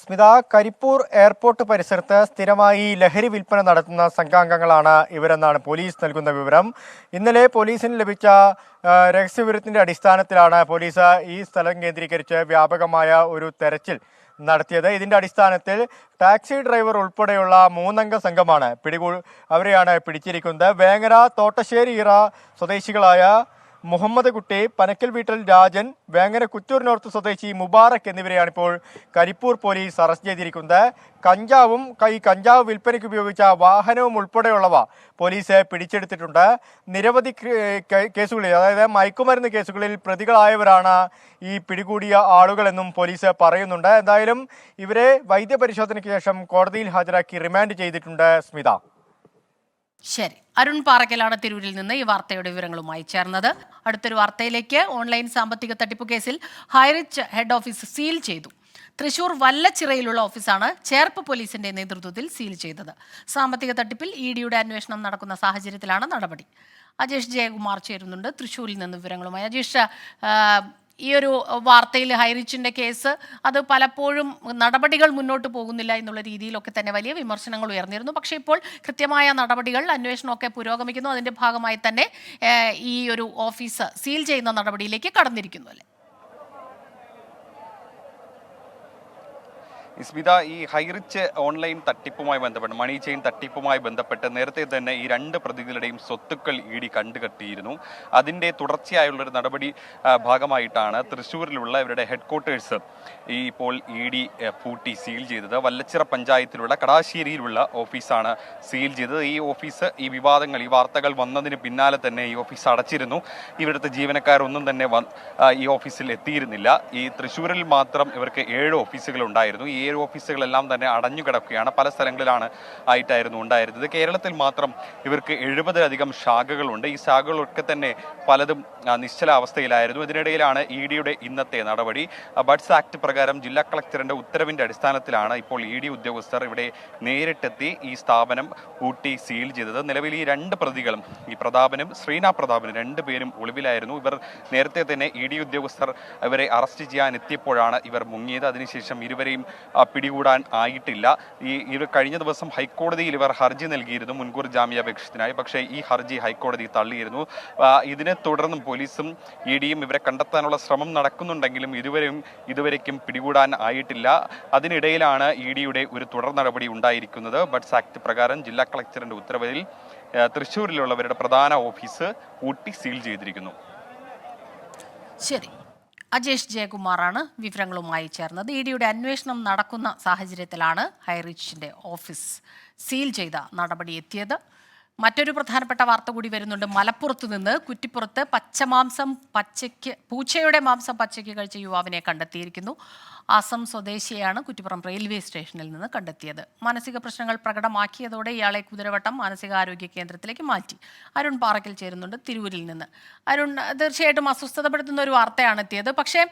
സ്മിത, കരിപ്പൂർ എയർപോർട്ട് പരിസരത്ത് സ്ഥിരമായി ലഹരി വിൽപ്പന നടത്തുന്ന സംഘാംഗങ്ങളാണ് ഇവരെന്നാണ് പോലീസ് നൽകുന്ന വിവരം. ഇന്നലെ പോലീസിന് ലഭിച്ച രഹസ്യവിവരത്തിന്റെ അടിസ്ഥാനത്തിലാണ് പോലീസ് ഈ സ്ഥലം കേന്ദ്രീകരിച്ച് വ്യാപകമായ ഒരു തെരച്ചിൽ നടത്തിയത്. ഇതിന്റെ അടിസ്ഥാനത്തിൽ ടാക്സി ഡ്രൈവർ ഉൾപ്പെടെയുള്ള 3 അംഗ സംഘമാണ് അവരെയാണ് പിടിച്ചിരിക്കുന്നത്. വേങ്ങര തോട്ടശ്ശേരി ഇറ സ്വദേശികളായ മുഹമ്മദ് കുട്ടി, പനക്കൽ വീട്ടിൽ രാജൻ, വേങ്ങര കുറ്റൂർ നോർത്ത് സ്വദേശി മുബാറക് എന്നിവരെയാണ് ഇപ്പോൾ കരിപ്പൂർ പോലീസ് അറസ്റ്റ് ചെയ്തിരിക്കുന്നത്. ഈ കഞ്ചാവ് വിൽപ്പനയ്ക്ക് ഉപയോഗിച്ച വാഹനവും ഉൾപ്പെടെയുള്ളവ പോലീസ് പിടിച്ചെടുത്തിട്ടുണ്ട്. നിരവധി കേസുകളിൽ, അതായത് മയക്കുമരുന്ന് കേസുകളിൽ പ്രതികളായവരാണ് ഈ പിടികൂടിയ ആളുകളെന്നും പോലീസ് പറയുന്നുണ്ട്. എന്തായാലും ഇവരെ വൈദ്യപരിശോധനയ്ക്ക് ശേഷം കോടതിയിൽ ഹാജരാക്കി റിമാൻഡ് ചെയ്തിട്ടുണ്ട്. സ്മിത. ശരി, അരുൺ പാറയ്ക്കലാണ് തിരൂരിൽ നിന്ന് ഈ വാർത്തയുടെ വിവരങ്ങളുമായി ചേർന്നത്. അടുത്തൊരു വാർത്തയിലേക്ക്. ഓൺലൈൻ സാമ്പത്തിക തട്ടിപ്പ് കേസിൽ ഹൈറിച്ച് ഹെഡ് ഓഫീസ് സീൽ ചെയ്തു. തൃശൂർ വല്ലച്ചിറയിലുള്ള ഓഫീസാണ് ചേർപ്പ് പോലീസിന്റെ നേതൃത്വത്തിൽ സീൽ ചെയ്തത്. സാമ്പത്തിക തട്ടിപ്പിൽ EDയുടെ അന്വേഷണം നടക്കുന്ന സാഹചര്യത്തിലാണ് നടപടി. അജേഷ് ജയകുമാർ ചേരുന്നുണ്ട് തൃശൂരിൽ നിന്ന് വിവരങ്ങളുമായി. അജേഷ്, ഈ ഒരു വാർത്തയിൽ ഹൈറിച്ചിന്റെ കേസ് അത് പലപ്പോഴും നടപടികൾ മുന്നോട്ട് പോകുന്നില്ല എന്നുള്ള രീതിയിലൊക്കെ തന്നെ വലിയ വിമർശനങ്ങൾ ഉയർന്നിരുന്നു. പക്ഷേ ഇപ്പോൾ കൃത്യമായ നടപടികൾ, അന്വേഷണമൊക്കെ പുരോഗമിക്കുന്നു. അതിന്റെ ഭാഗമായി തന്നെ ഈ ഒരു ഓഫീസ് സീൽ ചെയ്യുന്ന നടപടിയിലേക്ക് കടന്നിരിക്കുന്നു അല്ലേ? സ്മിത, ഈ ഹൈറിച്ച് ഓൺലൈൻ തട്ടിപ്പുമായി ബന്ധപ്പെട്ട് മണി ചെയിൻ തട്ടിപ്പുമായി ബന്ധപ്പെട്ട് നേരത്തെ തന്നെ ഈ രണ്ട് പ്രതികളുടെയും സ്വത്തുക്കൾ ഇഡി കണ്ടുകെട്ടിയിരുന്നു. അതിന്റെ തുടർച്ചയായുള്ളൊരു നടപടി ഭാഗമായിട്ടാണ് തൃശ്ശൂരിലുള്ള ഇവരുടെ ഹെഡ്ക്വാർട്ടേഴ്സ് ഇപ്പോൾ ഇഡി പൂട്ടി സീൽ ചെയ്തത്. വല്ലച്ചിറ പഞ്ചായത്തിലുള്ള കടാശ്ശേരിയിലുള്ള ഓഫീസാണ് സീൽ ചെയ്തത്. ഈ ഓഫീസ് ഈ വാർത്തകൾ വന്നതിന് പിന്നാലെ തന്നെ ഈ ഓഫീസ് അടച്ചിരുന്നു. ഇവിടുത്തെ ജീവനക്കാരൊന്നും തന്നെ ഈ ഓഫീസിൽ എത്തിയിരുന്നില്ല. ഈ തൃശ്ശൂരിൽ മാത്രം ഇവർക്ക് 7 ഓഫീസുകൾ ഉണ്ടായിരുന്നു. ഈ 7 ഓഫീസുകളെല്ലാം തന്നെ അടഞ്ഞു കിടക്കുകയാണ്. പല സ്ഥലങ്ങളിലാണ് ആയിട്ടായിരുന്നു ഉണ്ടായിരുന്നത്. കേരളത്തിൽ മാത്രം ഇവർക്ക് 70-ലധികം ശാഖകളുണ്ട്. ഈ ശാഖകളൊക്കെ തന്നെ പലതും നിശ്ചലാവസ്ഥയിലായിരുന്നു. ഇതിനിടയിലാണ് ഇഡിയുടെ ഇന്നത്തെ നടപടി. ബഡ്സ് ആക്ട് പ്രകാരം ജില്ലാ കളക്ടറിന്റെ ഉത്തരവിന്റെ അടിസ്ഥാനത്തിലാണ് ഇപ്പോൾ ഇഡി ഉദ്യോഗസ്ഥർ ഇവിടെ നേരിട്ടെത്തി ഈ സ്ഥാപനം പൂട്ടി സീൽ ചെയ്തത്. നിലവിൽ ഈ 2 പ്രതികളും, ഈ പ്രതാപനും ശ്രീനാ പ്രതാപനും, 2 പേരും ഒളിവിലായിരുന്നു. ഇവർ നേരത്തെ തന്നെ ഇഡി ഉദ്യോഗസ്ഥർ ഇവരെ അറസ്റ്റ് ചെയ്യാൻ എത്തിയപ്പോഴാണ് ഇവർ മുങ്ങിയത്. അതിനുശേഷം ഇരുവരെയും പിടികൂടാൻ ആയിട്ടില്ല. ഇവർ കഴിഞ്ഞ ദിവസം ഹൈക്കോടതിയിൽ ഇവർ ഹർജി നൽകിയിരുന്നു മുൻകൂർ ജാമ്യാപേക്ഷത്തിനായി. പക്ഷേ ഈ ഹർജി ഹൈക്കോടതി തള്ളിയിരുന്നു. ഇതിനെ തുടർന്നും പോലീസും ഇഡിയും ഇവരെ കണ്ടെത്താനുള്ള ശ്രമം നടക്കുന്നുണ്ടെങ്കിലും ഇതുവരേക്കും പിടികൂടാൻ ആയിട്ടില്ല. അതിനിടയിലാണ് ഇഡിയുടെ ഒരു തുടർ നടപടി ഉണ്ടായിരിക്കുന്നത്. ബഡ്സ് ആക്ട് പ്രകാരം ജില്ലാ കളക്ടറിന്റെ ഉത്തരവിൽ തൃശ്ശൂരിലുള്ളവരുടെ പ്രധാന ഓഫീസ് പൂട്ടി സീൽ ചെയ്തിരിക്കുന്നു. ശരി, അജേഷ് ജയകുമാറാണ് വിവരങ്ങളുമായി ചേർന്നത്. ഇഡിയുടെ അന്വേഷണം നടക്കുന്ന സാഹചര്യത്തിലാണ് ഹൈറിച്ചിന്റെ ഓഫീസ് സീൽ ചെയ്ത നടപടി എത്തിയത്. മറ്റൊരു പ്രധാനപ്പെട്ട വാർത്ത കൂടി വരുന്നുണ്ട്. മലപ്പുറത്ത് നിന്ന് കുറ്റിപ്പുറത്ത് പൂച്ചയുടെ മാംസം പച്ചയ്ക്ക് കഴിച്ച യുവാവിനെ കണ്ടെത്തിയിരിക്കുന്നു. ആസം സ്വദേശിയെയാണ് കുറ്റിപ്പുറം റെയിൽവേ സ്റ്റേഷനിൽ നിന്ന് കണ്ടെത്തിയത്. മാനസിക പ്രശ്നങ്ങൾ പ്രകടമാക്കിയതോടെ ഇയാളെ കുതിരവട്ടം മാനസികാരോഗ്യ കേന്ദ്രത്തിലേക്ക് മാറ്റി. അരുൺ പാറയ്ക്കൽ ചേരുന്നുണ്ട് തിരൂരിൽ നിന്ന്. അരുൺ, തീർച്ചയായിട്ടും അസ്വസ്ഥതപ്പെടുത്തുന്ന ഒരു വാർത്തയാണ് എത്തിയത്. പക്ഷേ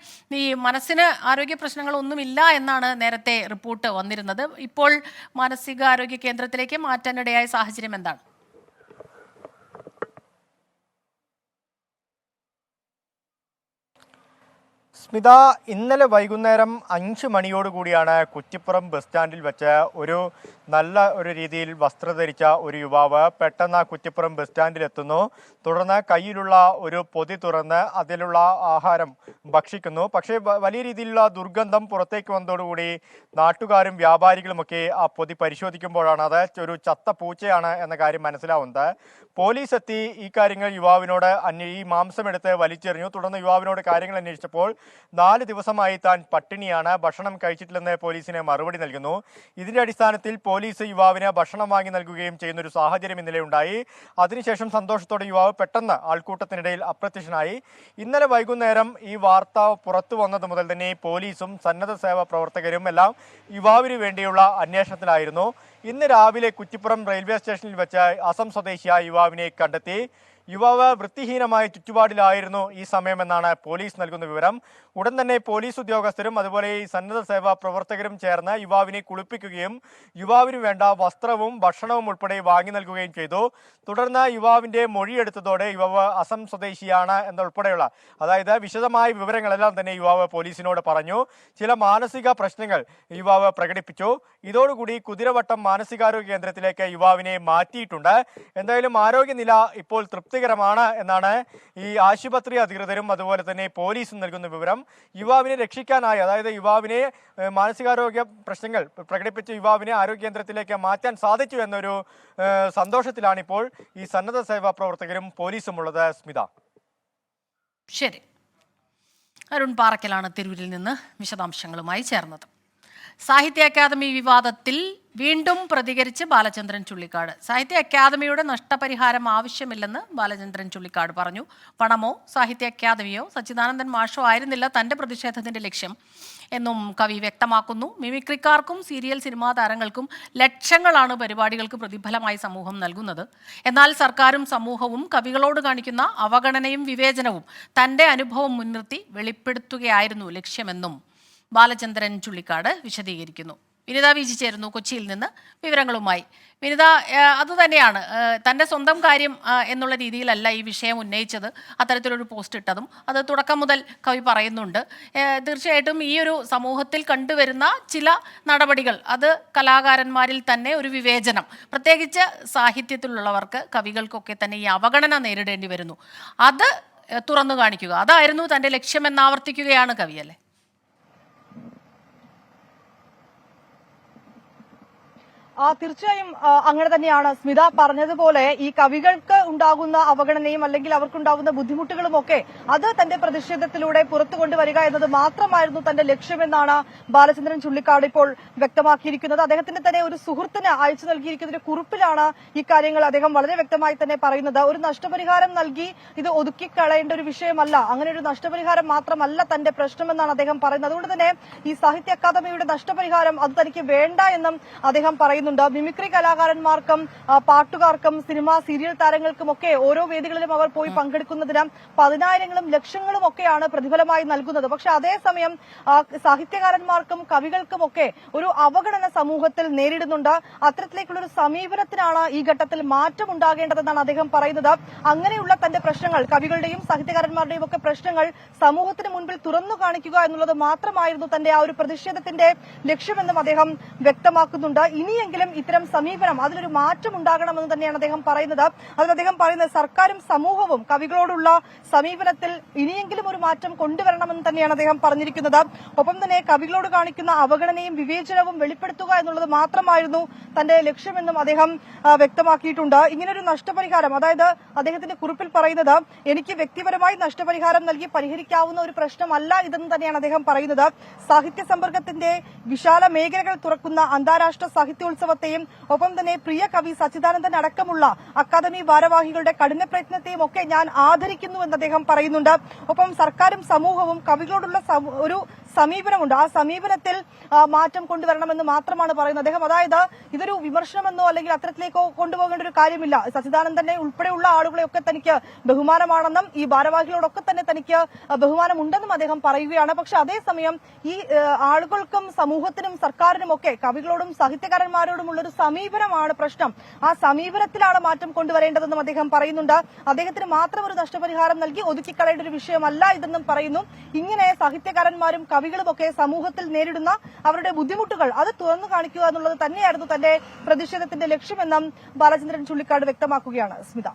ഈ മനസ്സിന് ആരോഗ്യ പ്രശ്നങ്ങളൊന്നുമില്ല എന്നാണ് നേരത്തെ റിപ്പോർട്ട് വന്നിരുന്നത്. ഇപ്പോൾ മാനസികാരോഗ്യ കേന്ദ്രത്തിലേക്ക് മാറ്റാനിടയായ സാഹചര്യം എന്താണ്? സ്മിത, ഇന്നലെ വൈകുന്നേരം 5 മണിയോടുകൂടിയാണ് കുറ്റിപ്പുറം ബസ് സ്റ്റാൻഡിൽ വെച്ച് നല്ല ഒരു രീതിയിൽ വസ്ത്രം ധരിച്ച ഒരു യുവാവ് പെട്ടെന്ന് കുറ്റിപ്പുറം ബസ് സ്റ്റാൻഡിലെത്തുന്നു. തുടർന്ന് കയ്യിലുള്ള ഒരു പൊതി തുറന്ന് അതിലുള്ള ആഹാരം ഭക്ഷിക്കുന്നു. പക്ഷേ വലിയ രീതിയിലുള്ള ദുർഗന്ധം പുറത്തേക്ക് വന്നതോടുകൂടി നാട്ടുകാരും വ്യാപാരികളുമൊക്കെ ആ പൊതി പരിശോധിക്കുമ്പോഴാണ് അത് ഒരു ചത്ത പൂച്ചയാണ് എന്ന കാര്യം മനസ്സിലാവുന്നത്. പോലീസ് എത്തി ഈ കാര്യങ്ങൾ യുവാവിനോട് ഈ മാംസം എടുത്ത് വലിച്ചെറിഞ്ഞു. തുടർന്ന് യുവാവിനോട് കാര്യങ്ങൾ അന്വേഷിച്ചപ്പോൾ 4 ദിവസമായി താൻ പട്ടിണിയാണ്, ഭക്ഷണം കഴിച്ചിട്ടില്ലെന്ന് പോലീസിന് മറുപടി നൽകുന്നു. ഇതിന്റെ അടിസ്ഥാനത്തിൽ പോലീസ് യുവാവിന് ഭക്ഷണം വാങ്ങി നൽകുകയും ചെയ്യുന്ന ഒരു സാഹചര്യം ഇന്നലെ ഉണ്ടായി. അതിനുശേഷം സന്തോഷത്തോടെ യുവാവ് പെട്ടെന്ന് ആൾക്കൂട്ടത്തിനിടയിൽ അപ്രത്യക്ഷനായി. ഇന്നലെ വൈകുന്നേരം ഈ വാർത്ത പുറത്തു വന്നത് മുതൽ തന്നെ പോലീസും സന്നദ്ധ സേവാ പ്രവർത്തകരും എല്ലാം യുവാവിന് വേണ്ടിയുള്ള അന്വേഷണത്തിലായിരുന്നു. ഇന്ന് രാവിലെ കുറ്റിപ്പുറം റെയിൽവേ സ്റ്റേഷനിൽ വെച്ച് അസം സ്വദേശിയായ യുവാവിനെ കണ്ടെത്തി. യുവാവ് വൃത്തിഹീനമായ ചുറ്റുപാടിലായിരുന്നു ഈ സമയമെന്നാണ് പോലീസ് നൽകുന്ന വിവരം. ഉടൻ തന്നെ പോലീസ് ഉദ്യോഗസ്ഥരും അതുപോലെ ഈ സന്നദ്ധ സേവാ പ്രവർത്തകരും ചേർന്ന് യുവാവിനെ കുളിപ്പിക്കുകയും യുവാവിന് വേണ്ട വസ്ത്രവും ഭക്ഷണവും ഉൾപ്പെടെ വാങ്ങി നൽകുകയും ചെയ്തു. തുടർന്ന് യുവാവിന്റെ മൊഴിയെടുത്തതോടെ യുവാവ് അസം സ്വദേശിയാണ് എന്നുൾപ്പെടെയുള്ള വിശദമായ വിവരങ്ങളെല്ലാം തന്നെ യുവാവ് പോലീസിനോട് പറഞ്ഞു. ചില മാനസിക പ്രശ്നങ്ങൾ യുവാവ് പ്രകടിപ്പിച്ചു. ഇതോടുകൂടി കുതിരവട്ടം മാനസികാരോഗ്യ കേന്ദ്രത്തിലേക്ക് യുവാവിനെ മാറ്റിയിട്ടുണ്ട്. എന്തായാലും ആരോഗ്യനില ഇപ്പോൾ തൃപ്തികരമാണ് എന്നാണ് ഈ ആശുപത്രി അധികൃതരും അതുപോലെ തന്നെ പോലീസും നൽകുന്ന വിവരം. യുവാവിനെ രക്ഷിക്കാനായി, യുവാവിനെ മാനസികാരോഗ്യ പ്രശ്നങ്ങൾ പ്രകടിപ്പിച്ച യുവാവിനെ ആരോഗ്യ കേന്ദ്രത്തിലേക്ക് മാറ്റാൻ സാധിച്ചു എന്നൊരു സന്തോഷത്തിലാണ് ഇപ്പോൾ ഈ സന്നദ്ധ സേവാ പ്രവർത്തകരും പോലീസും ഉള്ളത്. സ്മിത, ശരി. അരുൺ പാറയ്ക്കലാണ് തിരൂരിൽ നിന്ന് വിശദാംശങ്ങളുമായി ചേർന്നത്. സാഹിത്യ അക്കാദമി വിവാദത്തിൽ വീണ്ടും പ്രതികരിച്ച് ബാലചന്ദ്രൻ ചുള്ളിക്കാട്. സാഹിത്യ അക്കാദമിയുടെ നഷ്ടപരിഹാരം ആവശ്യമില്ലെന്ന് ബാലചന്ദ്രൻ ചുള്ളിക്കാട് പറഞ്ഞു. പണമോ സാഹിത്യ അക്കാദമിയോ സച്ചിദാനന്ദൻ മാഷോ ആയിരുന്നില്ല തന്റെ പ്രതിഷേധത്തിന്റെ ലക്ഷ്യം എന്നും കവി വ്യക്തമാക്കുന്നു. മിമിക്രിക്കാർക്കും സീരിയൽ സിനിമാ താരങ്ങൾക്കും ലക്ഷങ്ങളാണ് പരിപാടികൾക്ക് പ്രതിഫലമായി സമൂഹം നൽകുന്നത്. എന്നാൽ സർക്കാരും സമൂഹവും കവികളോട് കാണിക്കുന്ന അവഗണനയും വിവേചനവും തന്റെ അനുഭവം മുൻനിർത്തി വെളിപ്പെടുത്തുകയായിരുന്നു ലക്ഷ്യമെന്നും ബാലചന്ദ്രൻ ചുള്ളിക്കാട് വിശദീകരിക്കുന്നു. വിനിത വിജി ചേരുന്നു കൊച്ചിയിൽ നിന്ന് വിവരങ്ങളുമായി. വിനിത, അതുതന്നെയാണ് തൻ്റെ സ്വന്തം കാര്യം എന്നുള്ള രീതിയിലല്ല ഈ വിഷയം ഉന്നയിച്ചത്. അത്തരത്തിലൊരു പോസ്റ്റ് ഇട്ടതും അത് തുടക്കം മുതൽ കവി പറയുന്നുണ്ട്. തീർച്ചയായിട്ടും ഈ ഒരു സമൂഹത്തിൽ കണ്ടുവരുന്ന ചില നടപടികൾ, അത് കലാകാരന്മാരിൽ തന്നെ ഒരു വിവേചനം, പ്രത്യേകിച്ച് സാഹിത്യത്തിലുള്ളവർക്ക്, കവികൾക്കൊക്കെ തന്നെ ഈ അവഗണന നേരിടേണ്ടി വരുന്നു. അത് തുറന്നു കാണിക്കുക, അതായിരുന്നു തൻ്റെ ലക്ഷ്യമെന്ന് ആവർത്തിക്കുകയാണ് കവി, അല്ലേ? തീർച്ചയായും അങ്ങനെ തന്നെയാണ്. സ്മിത പറഞ്ഞതുപോലെ ഈ കവികൾക്ക് ഉണ്ടാകുന്ന അവഗണനയും അല്ലെങ്കിൽ അവർക്കുണ്ടാകുന്ന ബുദ്ധിമുട്ടുകളും ഒക്കെ അത് തന്റെ പ്രതിഷേധത്തിലൂടെ പുറത്തു കൊണ്ടുവരിക എന്നത് മാത്രമായിരുന്നു തന്റെ ലക്ഷ്യമെന്നാണ് ബാലചന്ദ്രൻ ചുള്ളിക്കാട് ഇപ്പോൾ വ്യക്തമാക്കിയിരിക്കുന്നത്. അദ്ദേഹത്തിന്റെ തന്നെ ഒരു സുഹൃത്തിന് അയച്ചു നൽകിയിരിക്കുന്ന ഒരു കുറിപ്പിലാണ് ഈ കാര്യങ്ങൾ അദ്ദേഹം വളരെ വ്യക്തമായി തന്നെ പറയുന്നത്. ഒരു നഷ്ടപരിഹാരം നൽകി ഇത് ഒതുക്കിക്കളയേണ്ട ഒരു വിഷയമല്ല, അങ്ങനെ ഒരു നഷ്ടപരിഹാരം മാത്രമല്ല തന്റെ പ്രശ്നമെന്നാണ് അദ്ദേഹം പറയുന്നത്. അതുകൊണ്ട് തന്നെ ഈ സാഹിത്യ അക്കാദമിയുടെ നഷ്ടപരിഹാരം അത് തനിക്ക് വേണ്ട എന്നും അദ്ദേഹം പറയുന്നുണ്ട്. മിമിക്രി കലാകാരന്മാർക്കും പാട്ടുകാർക്കും സിനിമ സീരിയൽ താരങ്ങൾക്കുമൊക്കെ ഓരോ വേദികളിലും അവർ പോയി പങ്കെടുക്കുന്നതിന് 10,000-ങ്ങളും ലക്ഷങ്ങളും ഒക്കെയാണ് പ്രതിഫലമായി നൽകുന്നത്. പക്ഷെ അതേസമയം സാഹിത്യകാരന്മാർക്കും കവികൾക്കുമൊക്കെ ഒരു അവഗണന സമൂഹത്തിൽ നേരിടുന്നുണ്ട്. അത്തരത്തിലേക്കുള്ള ഒരു സമീപനത്തിനാണ് ഈ ഘട്ടത്തിൽ മാറ്റം ഉണ്ടാകേണ്ടതെന്നാണ് അദ്ദേഹം പറയുന്നത്. അങ്ങനെയുള്ള തന്റെ പ്രശ്നങ്ങൾ, കവികളുടെയും സാഹിത്യകാരന്മാരുടെയും ഒക്കെ പ്രശ്നങ്ങൾ സമൂഹത്തിന് മുൻപിൽ തുറന്നു കാണിക്കുക എന്നുള്ളത് മാത്രമായിരുന്നു തന്റെ ആ ഒരു പ്രതിഷേധത്തിന്റെ ലക്ഷ്യമെന്നും അദ്ദേഹം വ്യക്തമാക്കുന്നുണ്ട്. ഇനിയെങ്കിലും ഇത്തരം സമീപനം, അതിലൊരു മാറ്റം ഉണ്ടാകണമെന്ന് തന്നെയാണ് അദ്ദേഹം പറയുന്നത്. അതിൽ അദ്ദേഹം പറയുന്നത് സർക്കാരും സമൂഹവും കവികളോടുള്ള സമീപനത്തിൽ ഇനിയെങ്കിലും ഒരു മാറ്റം കൊണ്ടുവരണമെന്ന് തന്നെയാണ് അദ്ദേഹം പറഞ്ഞിരിക്കുന്നത്. ഒപ്പം തന്നെ കവികളോട് കാണിക്കുന്ന അവഗണനയും വിവേചനവും വെളിപ്പെടുത്തുക എന്നുള്ളത് മാത്രമായിരുന്നു തന്റെ ലക്ഷ്യമെന്നും അദ്ദേഹം വ്യക്തമാക്കിയിട്ടുണ്ട്. ഇങ്ങനൊരു നഷ്ടപരിഹാരം, അതായത് അദ്ദേഹത്തിന്റെ കുറിപ്പിൽ പറയുന്നത് എനിക്ക് വ്യക്തിപരമായി നഷ്ടപരിഹാരം നൽകി പരിഹരിക്കാവുന്ന ഒരു പ്രശ്നമല്ല ഇതെന്ന് തന്നെയാണ് അദ്ദേഹം പറയുന്നത്. സാഹിത്യ സമ്പർക്കത്തിന്റെ വിശാല മേഖലകൾ തുറക്കുന്ന അന്താരാഷ്ട്ര സാഹിത്യോത്സവത്തെയും ഒപ്പം തന്നെ പ്രിയ കവി സച്ചിദാനന്ദൻ അടക്കമുള്ള അക്കാദമി ഭാരവാഹികളുടെ കഠിന പ്രയത്നത്തെയും ഒക്കെ ഞാൻ ആദരിക്കുന്നുവെന്ന് അദ്ദേഹം പറയുന്നുണ്ട്. ഒപ്പം സർക്കാരും സമൂഹവും കവികളോടുള്ള ഒരു സമീപനമുണ്ട്, ആ സമീപനത്തിൽ മാറ്റം കൊണ്ടുവരണമെന്ന് മാത്രമാണ് പറയുന്നത് അദ്ദേഹം. അതായത് ഇതൊരു വിമർശനമെന്നോ അല്ലെങ്കിൽ അത്തരത്തിലേക്കോ കൊണ്ടുപോകേണ്ട ഒരു കാര്യമില്ല. സച്ചിദാനന്ദനെ ഉൾപ്പെടെയുള്ള ആളുകളെയൊക്കെ തനിക്ക് ബഹുമാനമാണെന്നും ഈ ഭാരവാഹികളോടൊക്കെ തന്നെ തനിക്ക് ബഹുമാനമുണ്ടെന്നും അദ്ദേഹം പറയുകയാണ്. പക്ഷെ അതേസമയം ഈ ആളുകൾക്കും സമൂഹത്തിനും സർക്കാരിനും ഒക്കെ കവികളോടും സാഹിത്യകാരന്മാരോടുമുള്ള ഒരു സമീപനമാണ് പ്രശ്നം. ആ സമീപനത്തിലാണ് മാറ്റം കൊണ്ടുവരേണ്ടതെന്നും അദ്ദേഹം പറയുന്നുണ്ട്. അദ്ദേഹത്തിന് മാത്രം ഒരു നഷ്ടപരിഹാരം നൽകി ഒതുക്കിക്കളയേണ്ട ഒരു വിഷയമല്ല ഇതെന്നും പറയുന്നു. ഇങ്ങനെ സാഹിത്യകാരന്മാരും കവികളുമൊക്കെ സമൂഹത്തിൽ നേരിടുന്ന അവരുടെ ബുദ്ധിമുട്ടുകൾ അത് തുറന്നു കാണിക്കുക എന്നുള്ളത് തന്നെയായിരുന്നു തന്റെ പ്രതിഷേധത്തിന്റെ ലക്ഷ്യമെന്നും ബാലചന്ദ്രൻ ചുള്ളിക്കാട് വ്യക്തമാക്കുകയാണ്. സ്മിത.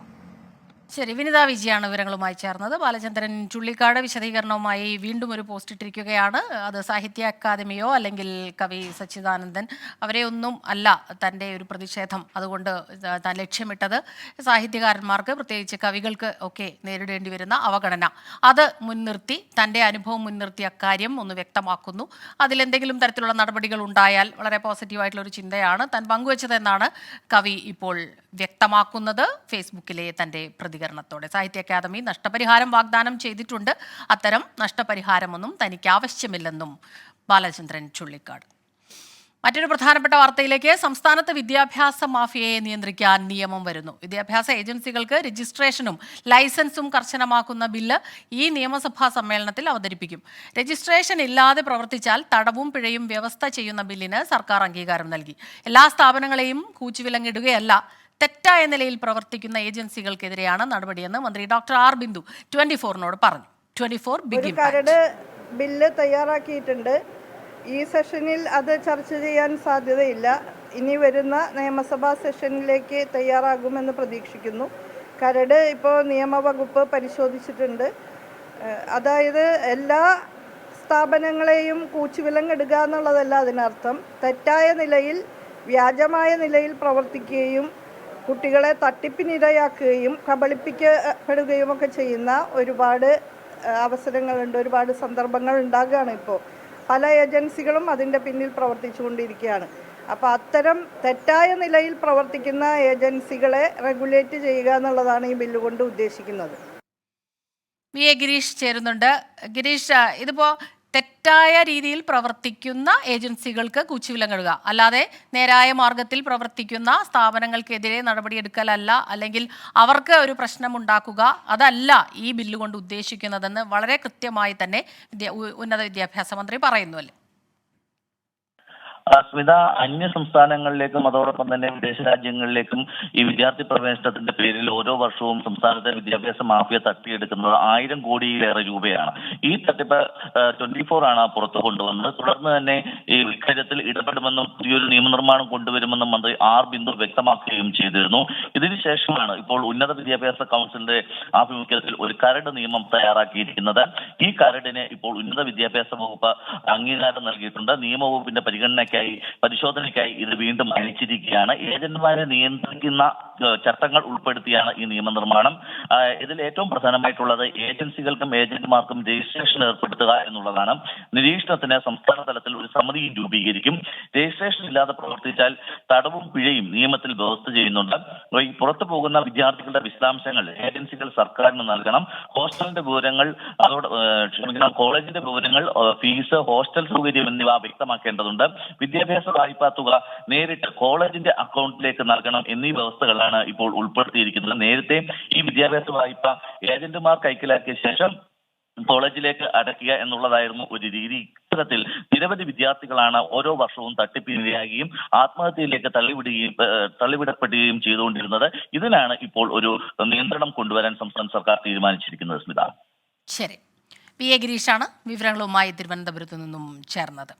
ശരി, വിനിത വിജയാണ് വിവരങ്ങളുമായി ചേർന്നത്. ബാലചന്ദ്രൻ ചുള്ളിക്കാട് വിശദീകരണവുമായി വീണ്ടും ഒരു പോസ്റ്റ് ഇട്ടിരിക്കുകയാണ്. അത് സാഹിത്യ അക്കാദമിയോ അല്ലെങ്കിൽ കവി സച്ചിദാനന്ദൻ അവരെ ഒന്നും അല്ല തൻ്റെ ഒരു പ്രതിഷേധം, അതുകൊണ്ട് താൻ ലക്ഷ്യമിട്ടത് സാഹിത്യകാരന്മാർക്ക് പ്രത്യേകിച്ച് കവികൾക്ക് ഒക്കെ നേരിടേണ്ടി വരുന്ന അവഗണന അത് മുൻനിർത്തി തൻ്റെ അനുഭവം മുൻനിർത്തി അക്കാര്യം ഒന്ന് വ്യക്തമാക്കുന്നു. അതിലെന്തെങ്കിലും തരത്തിലുള്ള നടപടികൾ ഉണ്ടായാൽ വളരെ പോസിറ്റീവായിട്ടുള്ള ഒരു ചിന്തയാണ് താൻ പങ്കുവച്ചതെന്നാണ് കവി ഇപ്പോൾ വ്യക്തമാക്കുന്നത് ഫേസ്ബുക്കിലെ തൻ്റെ പ്രതികരണത്തോടെ. സാഹിത്യ അക്കാദമി നഷ്ടപരിഹാരം വാഗ്ദാനം ചെയ്തിട്ടുണ്ട്. അത്തരം നഷ്ടപരിഹാരമൊന്നും തനിക്ക് ആവശ്യമില്ലെന്നും ബാലചന്ദ്രൻ ചുള്ളിക്കാട്. മറ്റൊരു പ്രധാനപ്പെട്ട വാർത്തയിലേക്ക്. സംസ്ഥാനത്ത് വിദ്യാഭ്യാസ മാഫിയയെ നിയന്ത്രിക്കാൻ നിയമം വരുന്നു. വിദ്യാഭ്യാസ ഏജൻസികൾക്ക് രജിസ്ട്രേഷനും ലൈസൻസും കർശനമാക്കുന്ന ബില്ല് ഈ നിയമസഭാ സമ്മേളനത്തിൽ അവതരിപ്പിക്കും. രജിസ്ട്രേഷൻ ഇല്ലാതെ പ്രവർത്തിച്ചാൽ തടവും പിഴയും വ്യവസ്ഥ ചെയ്യുന്ന ബില്ലിന് സർക്കാർ അംഗീകാരം നൽകി. എല്ലാ സ്ഥാപനങ്ങളെയും കൂച്ചുവിലങ്ങിടുകയല്ല, തെറ്റായ നിലയിൽ പ്രവർത്തിക്കുന്ന ഏജൻസികൾക്കെതിരെയാണ് നടപടിയെന്ന് മന്ത്രി ഡോക്ടർ ആർ ബിന്ദു 24-നോട് പറഞ്ഞു. 24 ബിഗ് കരട് ബില്ല് തയ്യാറാക്കിയിട്ടുണ്ട്. ഈ സെഷനിൽ അത് ചർച്ച ചെയ്യാൻ സാധ്യതയില്ല. ഇനി വരുന്ന നിയമസഭാ സെഷനിലേക്ക് തയ്യാറാകുമെന്ന് പ്രതീക്ഷിക്കുന്നു. കരട് ഇപ്പോൾ നിയമവകുപ്പ് പരിശോധിച്ചിട്ടുണ്ട്. അതായത് എല്ലാ സ്ഥാപനങ്ങളെയും കൂച്ചുവിലങ്ങിടുക എന്നുള്ളതല്ല അതിനർത്ഥം. തെറ്റായ നിലയിൽ, വ്യാജമായ നിലയിൽ പ്രവർത്തിക്കുകയും കുട്ടികളെ തട്ടിപ്പിനിരയാക്കുകയും കബളിപ്പിക്കപ്പെടുകയും ഒക്കെ ചെയ്യുന്ന ഒരുപാട് അവസരങ്ങളുണ്ട്, ഒരുപാട് സന്ദർഭങ്ങൾ ഉണ്ടാകുകയാണ്. ഇപ്പോൾ പല ഏജൻസികളും അതിൻ്റെ പിന്നിൽ പ്രവർത്തിച്ചുകൊണ്ടിരിക്കുകയാണ്. അപ്പോൾ അത്തരം തെറ്റായ നിലയിൽ പ്രവർത്തിക്കുന്ന ഏജൻസികളെ റെഗുലേറ്റ് ചെയ്യുക എന്നുള്ളതാണ് ഈ ബില്ല് കൊണ്ട് ഉദ്ദേശിക്കുന്നത്. വി എ ഗിരീഷ് ചേരുന്നുണ്ട്. ഗിരീഷ്, ഇതിപ്പോൾ തെറ്റായ രീതിയിൽ പ്രവർത്തിക്കുന്ന ഏജൻസികൾക്ക് കൂച്ചുവിലങ്ങിടുക, അല്ലാതെ നേരായ മാർഗത്തിൽ പ്രവർത്തിക്കുന്ന സ്ഥാപനങ്ങൾക്കെതിരെ നടപടിയെടുക്കലല്ല, അല്ലെങ്കിൽ അവർക്ക് ഒരു പ്രശ്നമുണ്ടാക്കുക, അതല്ല ഈ ബില്ല് കൊണ്ട് ഉദ്ദേശിക്കുന്നതെന്ന് വളരെ കൃത്യമായി തന്നെ ഉന്നത വിദ്യാഭ്യാസ മന്ത്രി പറയുന്നു. സ്മിത, അന്യ സംസ്ഥാനങ്ങളിലേക്കും അതോടൊപ്പം തന്നെ വിദേശ രാജ്യങ്ങളിലേക്കും ഈ വിദ്യാർത്ഥി പ്രവേശനത്തിന്റെ പേരിൽ ഓരോ വർഷവും സംസ്ഥാനത്തെ വിദ്യാഭ്യാസ മാഫിയ തട്ടിയെടുക്കുന്നത് 1000 കോടിയിലേറെ രൂപയാണ്. ഈ തട്ടിപ്പ് 24 ആണ് പുറത്തു കൊണ്ടുവന്നത്. തുടർന്ന് തന്നെ ഈ ഇക്കാര്യത്തിൽ ഇടപെടുമെന്നും പുതിയൊരു നിയമനിർമ്മാണം കൊണ്ടുവരുമെന്നും മന്ത്രി ആർ ബിന്ദു വ്യക്തമാക്കുകയും ചെയ്തിരുന്നു. ഇതിനുശേഷമാണ് ഇപ്പോൾ ഉന്നത വിദ്യാഭ്യാസ കൗൺസിലിന്റെ ആഭിമുഖ്യത്തിൽ ഒരു കരട് നിയമം തയ്യാറാക്കിയിരിക്കുന്നത്. ഈ കരടിന് ഇപ്പോൾ ഉന്നത വിദ്യാഭ്യാസ വകുപ്പ് അംഗീകാരം നൽകിയിട്ടുണ്ട്. നിയമവകുപ്പിന്റെ പരിഗണനയ്ക്ക് പരിശോധനയ്ക്കായി ഇത് വീണ്ടും അയച്ചിരിക്കുകയാണ്. ഏജന്റുമാരെ നിയന്ത്രിക്കുന്ന ചട്ടങ്ങൾ ഉൾപ്പെടുത്തിയാണ് ഈ നിയമനിർമ്മാണം. ഇതിൽ ഏറ്റവും പ്രധാനമായിട്ടുള്ളത് ഏജൻസികൾക്കും ഏജന്റുമാർക്കും രജിസ്ട്രേഷൻ ഏർപ്പെടുത്തുക എന്നുള്ളതാണ്. നിരീക്ഷണത്തിന് സംസ്ഥാന തലത്തിൽ ഒരു സമിതിയും രൂപീകരിക്കും. രജിസ്ട്രേഷൻ ഇല്ലാതെ പ്രവർത്തിച്ചാൽ തടവും പിഴയും നിയമത്തിൽ വ്യവസ്ഥ ചെയ്യുന്നുണ്ട്. ഈ പുറത്തു പോകുന്ന വിദ്യാർത്ഥികളുടെ വിശദാംശങ്ങൾ ഏജൻസികൾ സർക്കാരിന് നൽകണം. ഹോസ്റ്റലിന്റെ വിവരങ്ങൾ, കോളേജിന്റെ വിവരങ്ങൾ, ഫീസ്, ഹോസ്റ്റൽ സൗകര്യം എന്നിവ വ്യക്തമാക്കേണ്ടതുണ്ട്. വിദ്യാഭ്യാസ വായ്പാ തുക നേരിട്ട് കോളേജിന്റെ അക്കൗണ്ടിലേക്ക് നൽകണം എന്നീ വ്യവസ്ഥകളാണ് ഇപ്പോൾ ഉൾപ്പെടുത്തിയിരിക്കുന്നത്. നേരത്തെ ഈ വിദ്യാഭ്യാസ വായ്പ ഏജന്റുമാർ കൈക്കലാക്കിയ ശേഷം കോളേജിലേക്ക് അടയ്ക്കുക എന്നുള്ളതായിരുന്നു ഒരു രീതി. ഇത്തരത്തിൽ നിരവധി വിദ്യാർത്ഥികളാണ് ഓരോ വർഷവും തട്ടിപ്പിനിരയാകുകയും ആത്മഹത്യയിലേക്ക് തള്ളിവിടപ്പെടുകയും ചെയ്തുകൊണ്ടിരുന്നത്. ഇതിനാണ് ഇപ്പോൾ ഒരു നിയന്ത്രണം കൊണ്ടുവരാൻ സംസ്ഥാന സർക്കാർ തീരുമാനിച്ചിരിക്കുന്നത്. സ്മിത, ശരി. പി എ ഗിരീഷാണ് വിവരങ്ങളുമായി തിരുവനന്തപുരത്ത് നിന്നും ചേർന്നത്.